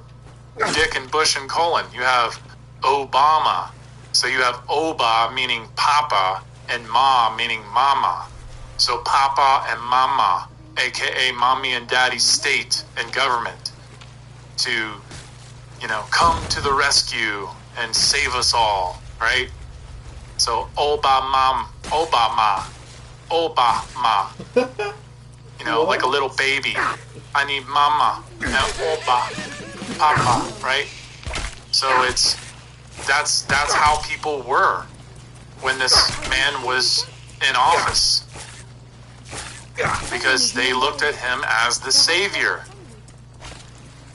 Dick and Bush and Colin? You have Obama. So you have Oba meaning Papa and Ma meaning Mama. So Papa and Mama, aka Mommy and Daddy state and government, to come to the rescue and save us all, right? So, Obama, like a little baby. I need mama and Oba, papa, right? So that's how people were when this man was in office, because they looked at him as the savior,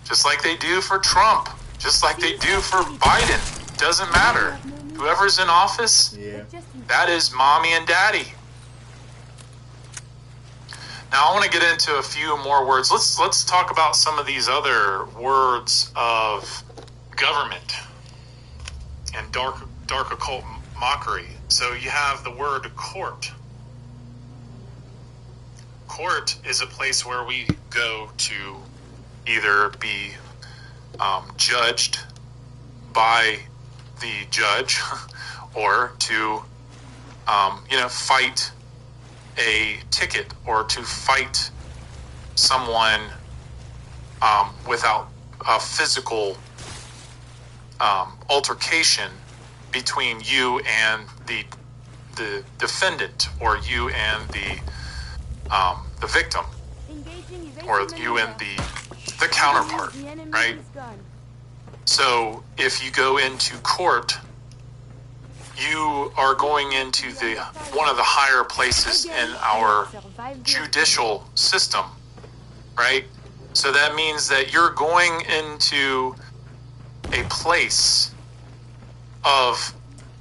just like they do for Trump, just like they do for Biden. Doesn't matter. Whoever's in office, that is mommy and daddy. Now I want to get into a few more words. Let's talk about some of these other words of government and dark occult mockery. So you have the word court. Court is a place where we go to either be judged by the judge or to fight a ticket or to fight someone without a physical altercation between you and the defendant, or you and the victim, or you and the counterpart, right? So if you go into court, you are going into one of the higher places in our judicial system, right? So that means that you're going into a place of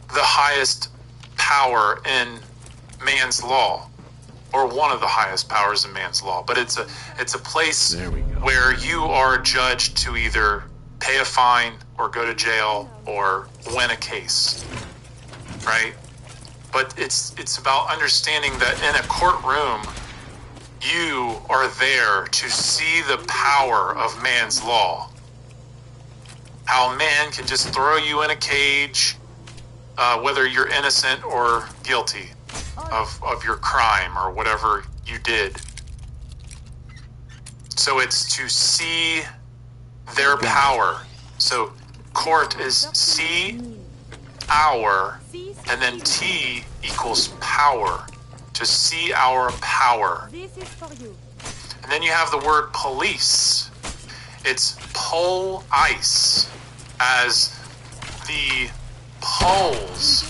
the highest power in man's law, or one of the highest powers in man's law. But it's a place where you are judged to either pay a fine or go to jail or win a case, right? But it's about understanding that in a courtroom, you are there to see the power of man's law. How man can just throw you in a cage, whether you're innocent or guilty of your crime or whatever you did. So it's to see their power. So court is C, our, and then T equals power. To see our power. And then you have the word police. It's pole ice, as the poles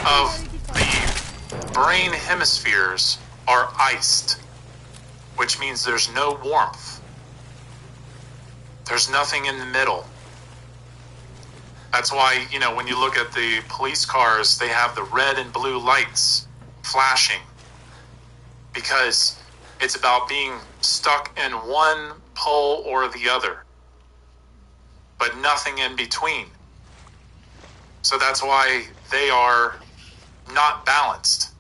of the brain hemispheres are iced, which means there's no warmth. There's nothing in the middle. That's why, when you look at the police cars, they have the red and blue lights flashing, because it's about being stuck in one pole or the other, but nothing in between. So that's why they are not balanced.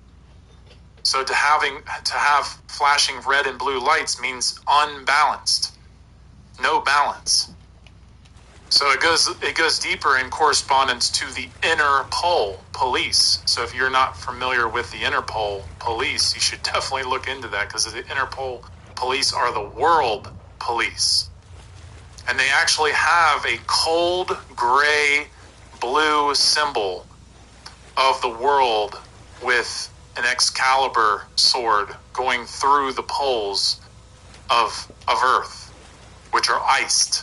So to have flashing red and blue lights means unbalanced, no balance. So it goes deeper in correspondence to the inner pole police. So if you're not familiar with the inner pole police, you should definitely look into that, because the inner pole police are the world police. And they actually have a cold gray blue symbol of the world with an Excalibur sword going through the poles of Earth, which are iced.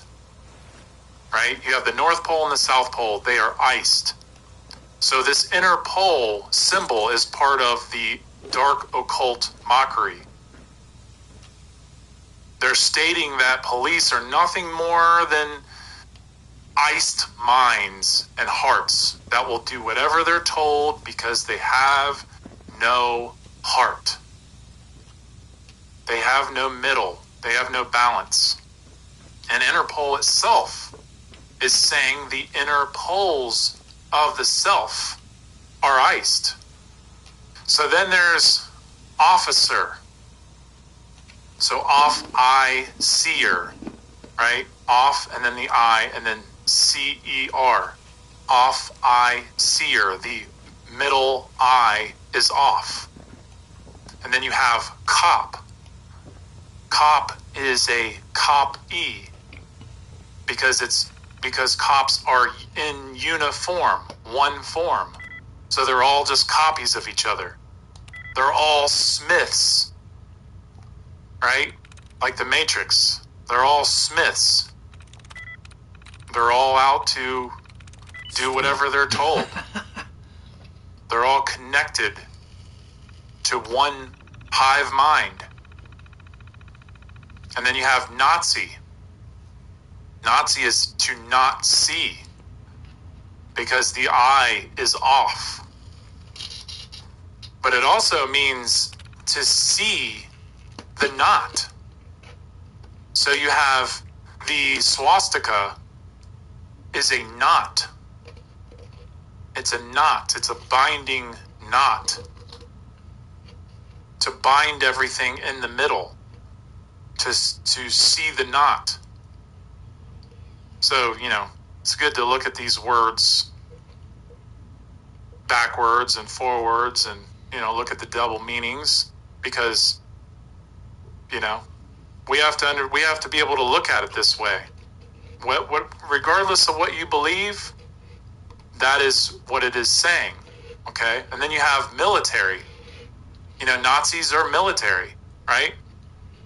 Right? You have the North Pole and the South Pole. They are iced. So this inner pole symbol is part of the dark occult mockery. They're stating that police are nothing more than iced minds and hearts that will do whatever they're told because they have no heart. They have no middle. They have no balance. And Interpol itself is saying the inner poles of the self are iced. So then there's officer. So off, I, seer, right? Off, and then the I, and then C-E-R. Off, I, seer. The middle I is off. And then you have cop. Cop is a cop-E, because it's because cops are in uniform, one form. So they're all just copies of each other. They're all Smiths, right? Like the Matrix. They're all Smiths. They're all out to do whatever they're told. They're all connected to one hive mind. And then you have Nazi. Nazi is to not see, because the eye is off. But it also means to see the knot. So you have the swastika is a knot. It's a knot. It's a binding knot. To bind everything in the middle. To see the knot. So, it's good to look at these words backwards and forwards and, look at the double meanings, because, we have to be able to look at it this way. What regardless of what you believe, that is what it is saying. Okay? And then you have military. Nazis are military, right?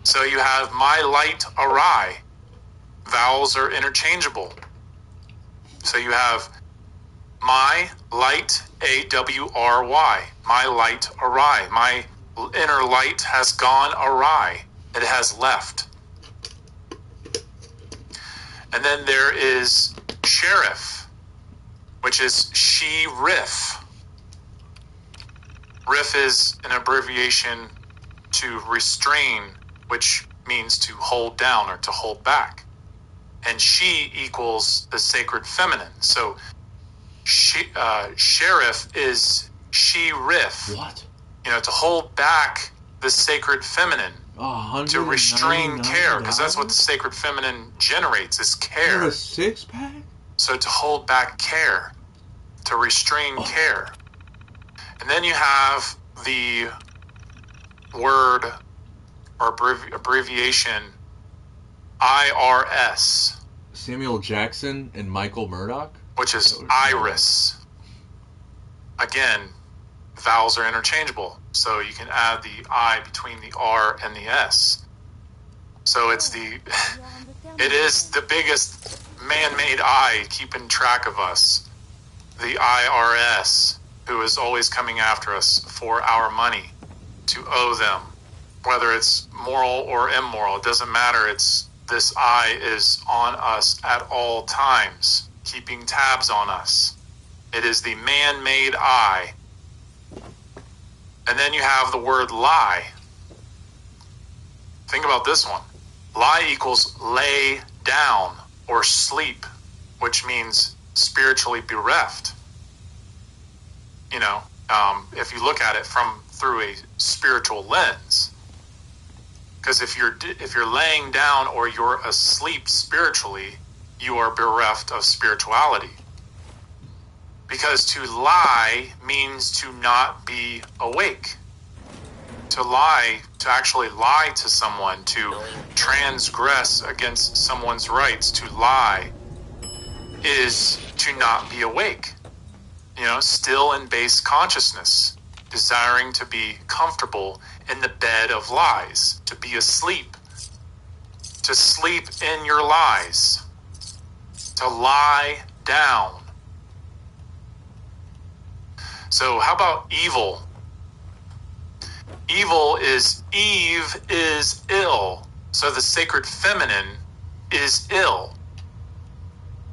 So you have my light awry. Vowels are interchangeable. So you have my light, A-W-R-Y. My light awry. My inner light has gone awry. It has left. And then there is sheriff, which is she-riff. Riff is an abbreviation to restrain, which means to hold down or to hold back. And she equals the sacred feminine. So sheriff is she-riff. What? To hold back the sacred feminine. To restrain care, because that's what the sacred feminine generates, is care. A 6-pack? So to hold back care, to restrain care. And then you have the word or abbreviation IRS. Samuel Jackson and Michael Murdoch? Which is iris. Again, vowels are interchangeable, so you can add the I between the R and the S. So it is the biggest man-made eye keeping track of us. The IRS, who is always coming after us for our money, to owe them. Whether it's moral or immoral, it doesn't matter. This eye is on us at all times, keeping tabs on us. It is the man-made eye. And then you have the word lie. Think about this one. Lie equals lay down or sleep, which means spiritually bereft. If you look at it through a spiritual lens. Because if you're laying down or you're asleep spiritually, you are bereft of spirituality. Because to lie means to not be awake. To actually lie to someone, to transgress against someone's rights, to lie, is to not be awake. Still in base consciousness, desiring to be comfortable in the bed of lies, to be asleep, to sleep in your lies, to lie down. So how about evil? Evil is Eve is ill. So the sacred feminine is ill.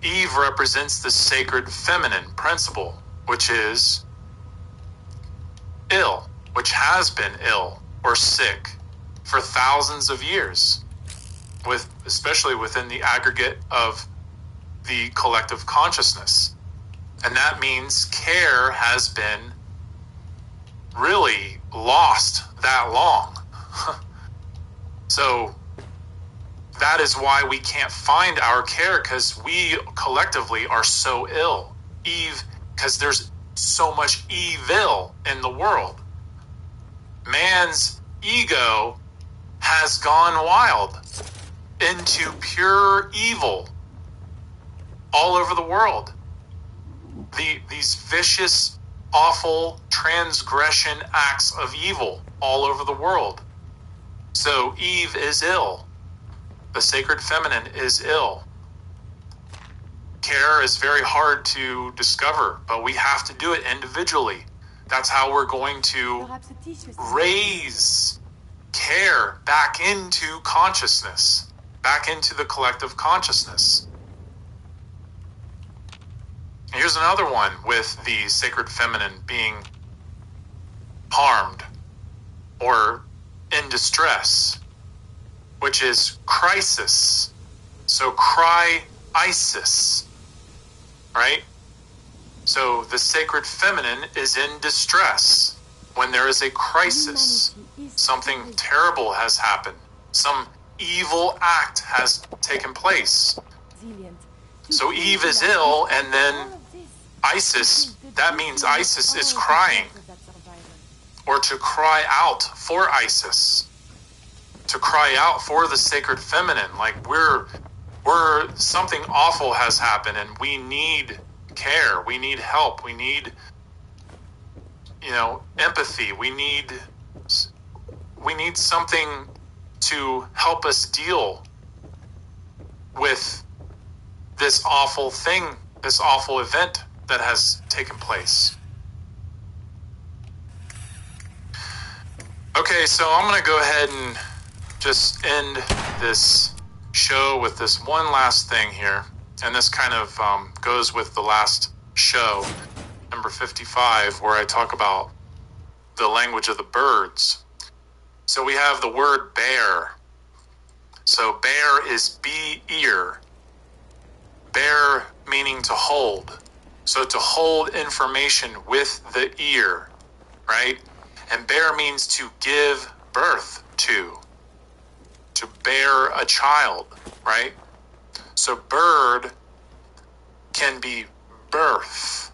Eve represents the sacred feminine principle, which is ill, which has been ill or sick for thousands of years, especially within the aggregate of the collective consciousness. And that means care has been really lost that long. So that is why we can't find our care, because we collectively are so ill. Because there's so much evil in the world. Man's ego has gone wild into pure evil. all over the world. These vicious, awful transgression acts of evil all over the world. So Eve is ill. The sacred feminine is ill. Care is very hard to discover, but we have to do it individually. That's how we're going to raise care back into consciousness, back into the collective consciousness. Here's another one with the sacred feminine being harmed or in distress, which is crisis. So cry Isis, right? So the sacred feminine is in distress when there is a crisis. Something terrible has happened. Some evil act has taken place. So Eve is ill, and then Isis, that means Isis is crying. Or to cry out for Isis. To cry out for the sacred feminine. Like we're something awful has happened and we need care. We need help. We need, empathy. We need something to help us deal with this awful thing, this awful event that has taken place. Okay, so I'm going to go ahead and just end this show with this one last thing here. And this kind of goes with the last show, number 55, where I talk about the language of the birds. So we have the word bear. So bear is be-ear. Bear meaning to hold. So to hold information with the ear, right? And bear means to give birth to bear a child, right? So bird can be birth,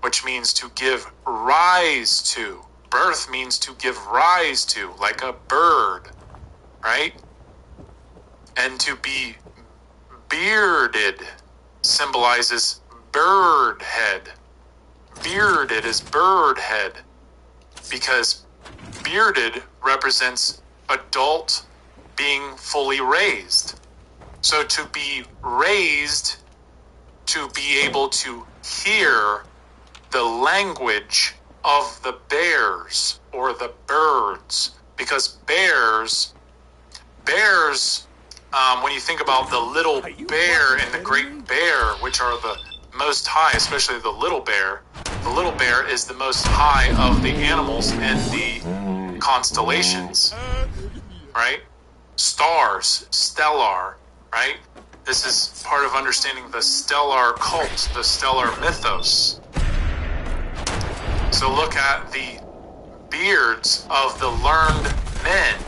which means to give rise to. Birth means to give rise to, like a bird, right? And to be bearded symbolizes bird head. Bearded is bird head because bearded represents adult being fully raised. So to be raised, to be able to hear the language of the bears or the birds, because bears, when you think about the little bear and the great bear, which are the most high, especially the little bear is the most high of the animals in the constellations, right? Stars, stellar, right? This is part of understanding the stellar cult, the stellar mythos. So look at the beards of the learned men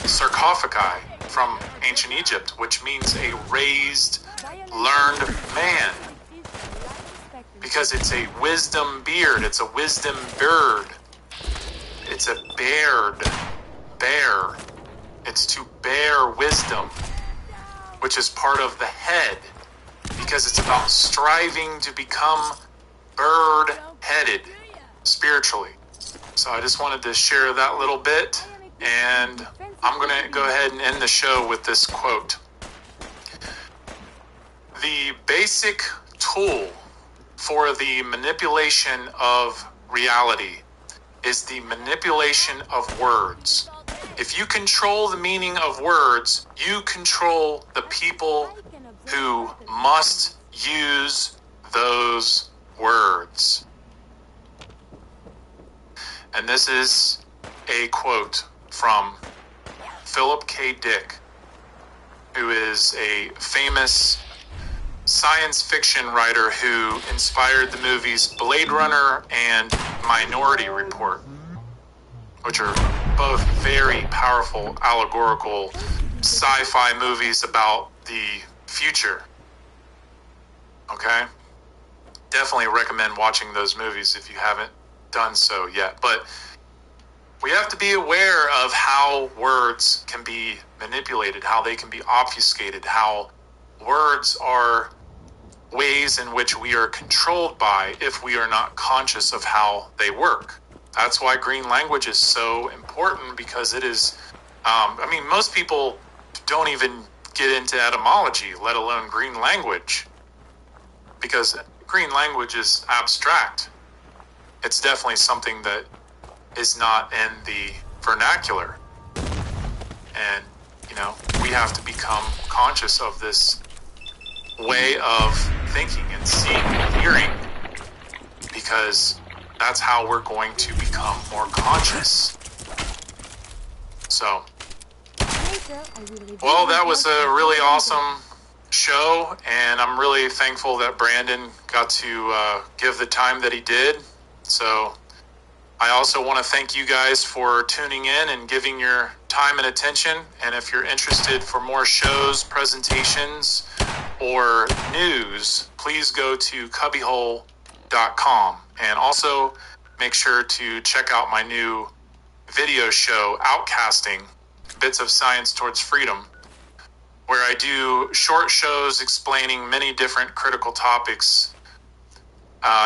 sarcophagi from ancient Egypt, which means a raised, learned man. Because it's a wisdom beard, it's a wisdom bird. It's a bear. It's to bear wisdom, which is part of the head, because it's about striving to become bird-headed spiritually. So I just wanted to share that little bit, and I'm going to go ahead and end the show with this quote. The basic tool for the manipulation of reality is the manipulation of words. If you control the meaning of words, you control the people who must use those words. And this is a quote from Philip K. Dick, who is a famous science fiction writer who inspired the movies Blade Runner and Minority Report, which are both very powerful allegorical sci-fi movies about the future. Okay? Definitely recommend watching those movies if you haven't done so yet. But we have to be aware of how words can be manipulated, how they can be obfuscated, how words are ways in which we are controlled by if we are not conscious of how they work. That's why green language is so important, because it is, I mean, most people don't even get into etymology, let alone green language, because green language is abstract. It's definitely something that is not in the vernacular. And, you know, we have to become conscious of this way of thinking and seeing and hearing, because that's how we're going to become more conscious. So, well, that was a really awesome show, and I'm really thankful that Brandon got to give the time that he did. So I also want to thank you guys for tuning in and giving your time and attention. And if you're interested for more shows, presentations, or news, please go to CubbyWhole.com. And also make sure to check out my new video show, Outcasting, Bits of Science Towards Freedom, where I do short shows explaining many different critical topics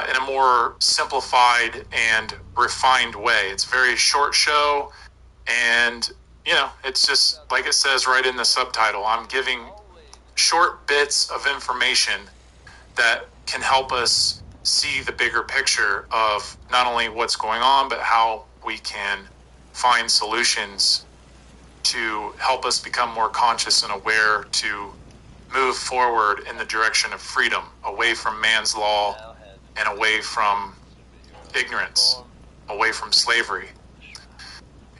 in a more simplified and refined way. It's a very short show, and, you know, it's just like it says right in the subtitle. I'm giving short bits of information that can help us see the bigger picture of not only what's going on, but how we can find solutions to help us become more conscious and aware to move forward in the direction of freedom, away from man's law and away from ignorance, away from slavery.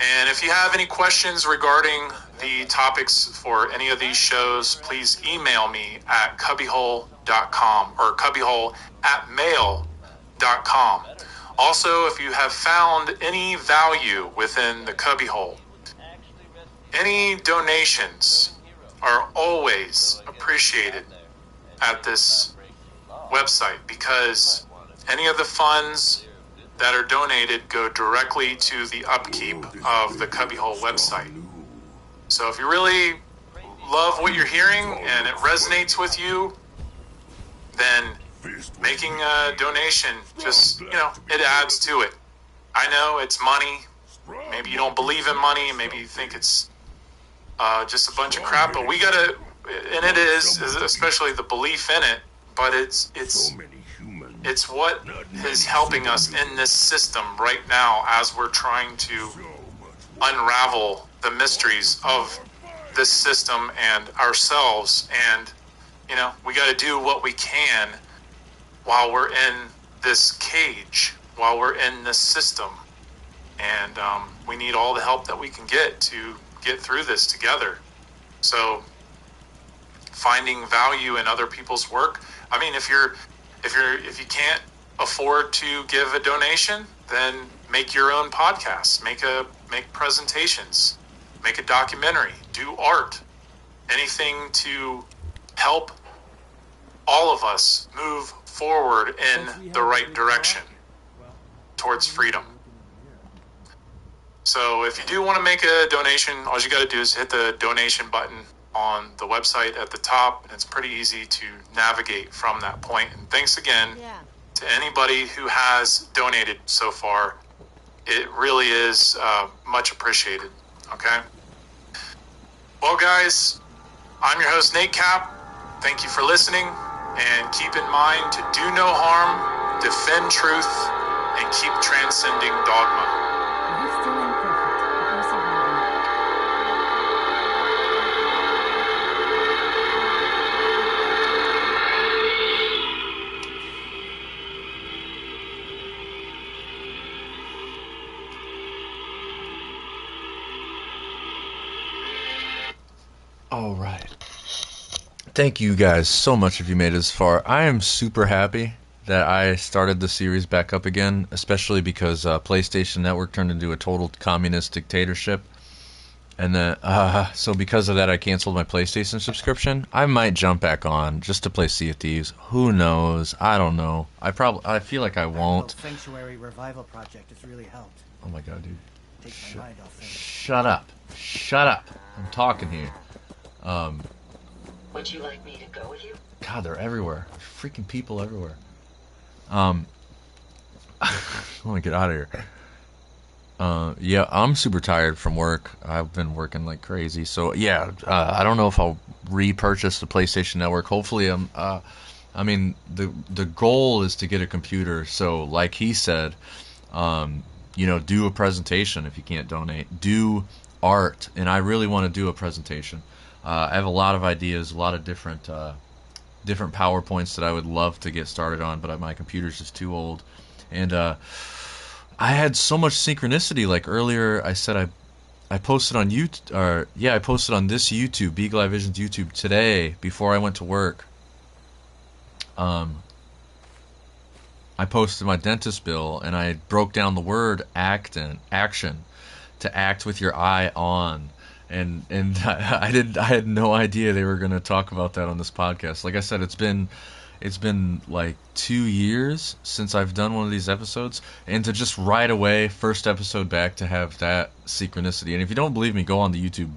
And if you have any questions regarding the topics for any of these shows, please email me at cubbyhole.com or cubbyhole@mail.com. Also, if you have found any value within the Cubbyhole, any donations are always appreciated at this website, because any of the funds that are donated go directly to the upkeep of the Cubbyhole website. So if you really love what you're hearing and it resonates with you, then making a donation just, you know, it adds to it. I know it's money. Maybe you don't believe in money. Maybe you think it's just a bunch of crap, but we gotta, and it is, especially the belief in it, but it's what is helping us in this system right now as we're trying to unravel the mysteries of this system and ourselves. And, you know, we got to do what we can while we're in this cage, while we're in this system. And we need all the help that we can get to get through this together. So finding value in other people's work. I mean, if you can't afford to give a donation, then make your own podcasts, make presentations, make a documentary, do art, anything to help all of us move forward in the right direction towards freedom. So if you do want to make a donation, all you got to do is hit the donation button on the website at the top, and it's pretty easy to navigate from that point. And thanks again to anybody who has donated so far. It really is much appreciated. Okay. Well, guys, I'm your host, Nate Cap. Thank you for listening, and keep in mind to do no harm, defend truth, and keep transcending dogma. All right. Thank you guys so much if you made it this far. I am super happy that I started the series back up again, especially because PlayStation Network turned into a total communist dictatorship. And then, so because of that, I canceled my PlayStation subscription. I might jump back on just to play Sea of Thieves. Who knows? I don't know. I feel like I won't. Sanctuary Revival Project has really helped. Oh my god, dude. Shut up. Shut up. I'm talking here. Would you like me to go with you? God, they're everywhere. Freaking people everywhere. I want to get out of here. Yeah, I'm super tired from work. I've been working like crazy. So yeah, I don't know if I'll repurchase the PlayStation Network. Hopefully, I mean, the goal is to get a computer. So like he said, do a presentation if you can't donate. Do art, and I really want to do a presentation. I have a lot of ideas, a lot of different PowerPoints that I would love to get started on, but my computer's just too old. And I had so much synchronicity. Like earlier, I said I posted on YouTube, I posted on this YouTube, Beagle Eye Vision's YouTube today before I went to work. I posted my dentist bill, and I broke down the word action, to act with your eye on. And I had no idea they were going to talk about that on this podcast. Like I said, it's been like 2 years since I've done one of these episodes, and to just right away, first episode back, to have that synchronicity. And if you don't believe me, go on the YouTube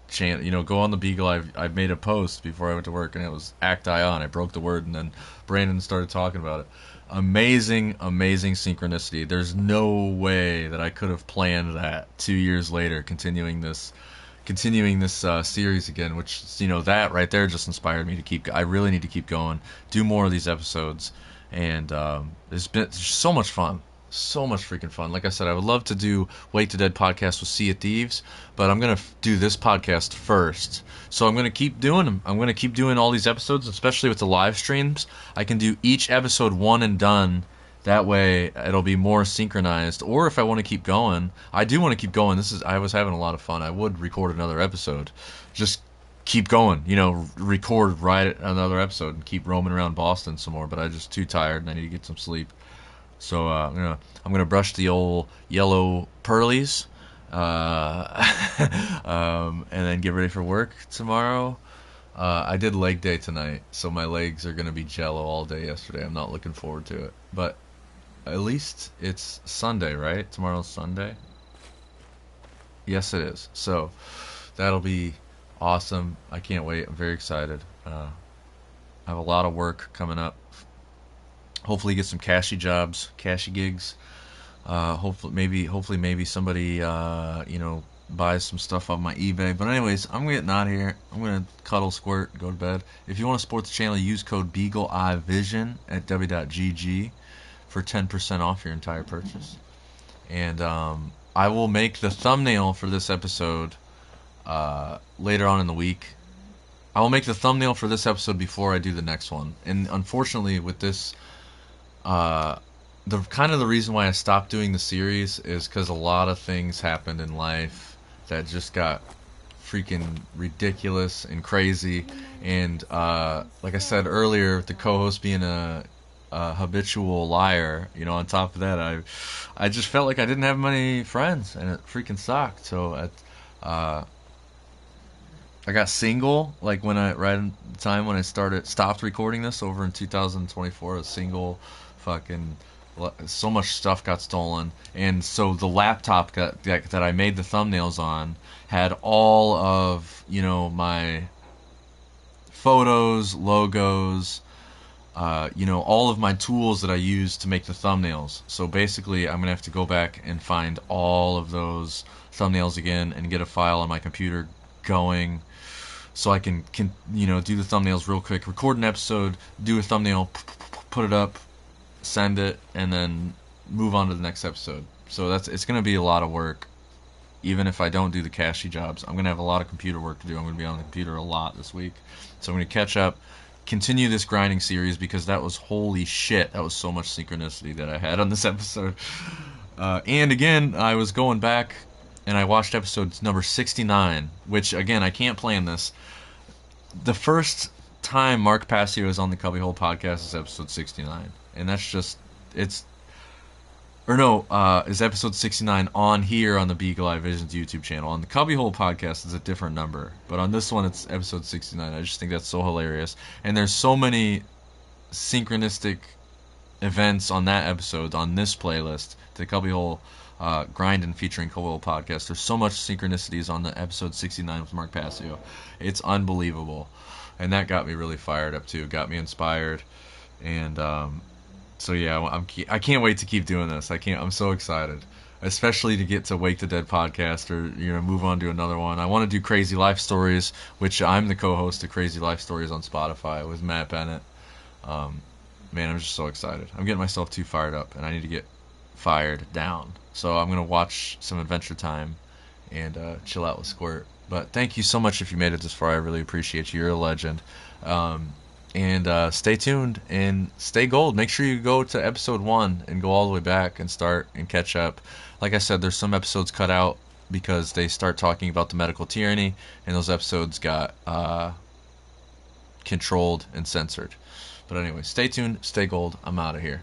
channel, go on the Beagle. I made a post before I went to work, and it was act eye on. I broke the word, and then Brandon started talking about it. Amazing synchronicity. There's no way that I could have planned that 2 years later, continuing this series again, which, that right there just inspired me to keep. I really need to keep going, do more of these episodes, and it's been so much fun. So much freaking fun. Like I said, I would love to do Wake to Dead podcast with Sea of Thieves, but I'm going to do this podcast first. So I'm going to keep doing them. I'm going to keep doing all these episodes, especially with the live streams. I can do each episode one and done. That way it'll be more synchronized. Or if I want to keep going, I do want to keep going. I was having a lot of fun. I would record another episode. Just keep going, record right another episode and keep roaming around Boston some more, but I'm just too tired and I need to get some sleep. So I'm gonna brush the old yellow pearlies, and then get ready for work tomorrow. I did leg day tonight, so my legs are gonna be jello all day yesterday. I'm not looking forward to it, but at least it's Sunday, right? Tomorrow's Sunday. Yes, it is. So that'll be awesome. I can't wait. I'm very excited. I have a lot of work coming up. Hopefully get some cashy jobs, cashy gigs. Hopefully maybe somebody buys some stuff on my eBay. But anyways, I'm getting out of here. I'm gonna cuddle, squirt, go to bed. If you want to support the channel, use code BeagleEyeVision at w.gg for 10% off your entire purchase. And I will make the thumbnail for this episode later on in the week. I will make the thumbnail for this episode before I do the next one. And unfortunately, with this, the reason why I stopped doing the series is because a lot of things happened in life that just got freaking ridiculous and crazy. And like I said earlier, the co-host being a habitual liar, on top of that, I just felt like I didn't have many friends, and it freaking sucked. So I got single, like right in the time when I stopped recording this over in 2024. I was single, fucking, so much stuff got stolen, and so the laptop that I made the thumbnails on had all of my photos, logos, all of my tools that I use to make the thumbnails. So basically, I'm gonna have to go back and find all of those thumbnails again and get a file on my computer going, so I can do the thumbnails real quick, record an episode, do a thumbnail, put it up, send it, and then move on to the next episode. So it's going to be a lot of work. Even if I don't do the cashy jobs, I'm going to have a lot of computer work to do. I'm going to be on the computer a lot this week. So I'm going to catch up, continue this grinding series, because that was, holy shit, that was so much synchronicity that I had on this episode. And again, I was going back and I watched episode number 69, which, again, I can't plan this. The first time Mark Passio is on the CubbyWhole podcast is episode 69. And that's just, is episode 69 on here on the Beagle Eye Vision's YouTube channel. On the CubbyWhole podcast, it's a different number. But on this one, it's episode 69. I just think that's so hilarious. And there's so many synchronistic events on that episode, on this playlist, the CubbyWhole Grindin featuring CubbyWhole podcast. There's so much synchronicities on the episode 69 with Mark Passio. It's unbelievable, and that got me really fired up too. Got me inspired, and so yeah, I can't wait to keep doing this. I'm so excited, especially to get to Wake the Dead podcast, or move on to another one. I want to do Crazy Life Stories, which I'm the co-host of Crazy Life Stories on Spotify with Matt Bennett. Man, I'm just so excited. I'm getting myself too fired up, and I need to get fired down. So I'm gonna watch some Adventure Time and chill out with Squirt. But thank you so much if you made it this far. I really appreciate you. You're a legend. And stay tuned and stay gold. Make sure you go to episode 1 and go all the way back and start and catch up. Like I said, there's some episodes cut out because they start talking about the medical tyranny, and those episodes got controlled and censored. But anyway, stay tuned, stay gold. I'm out of here.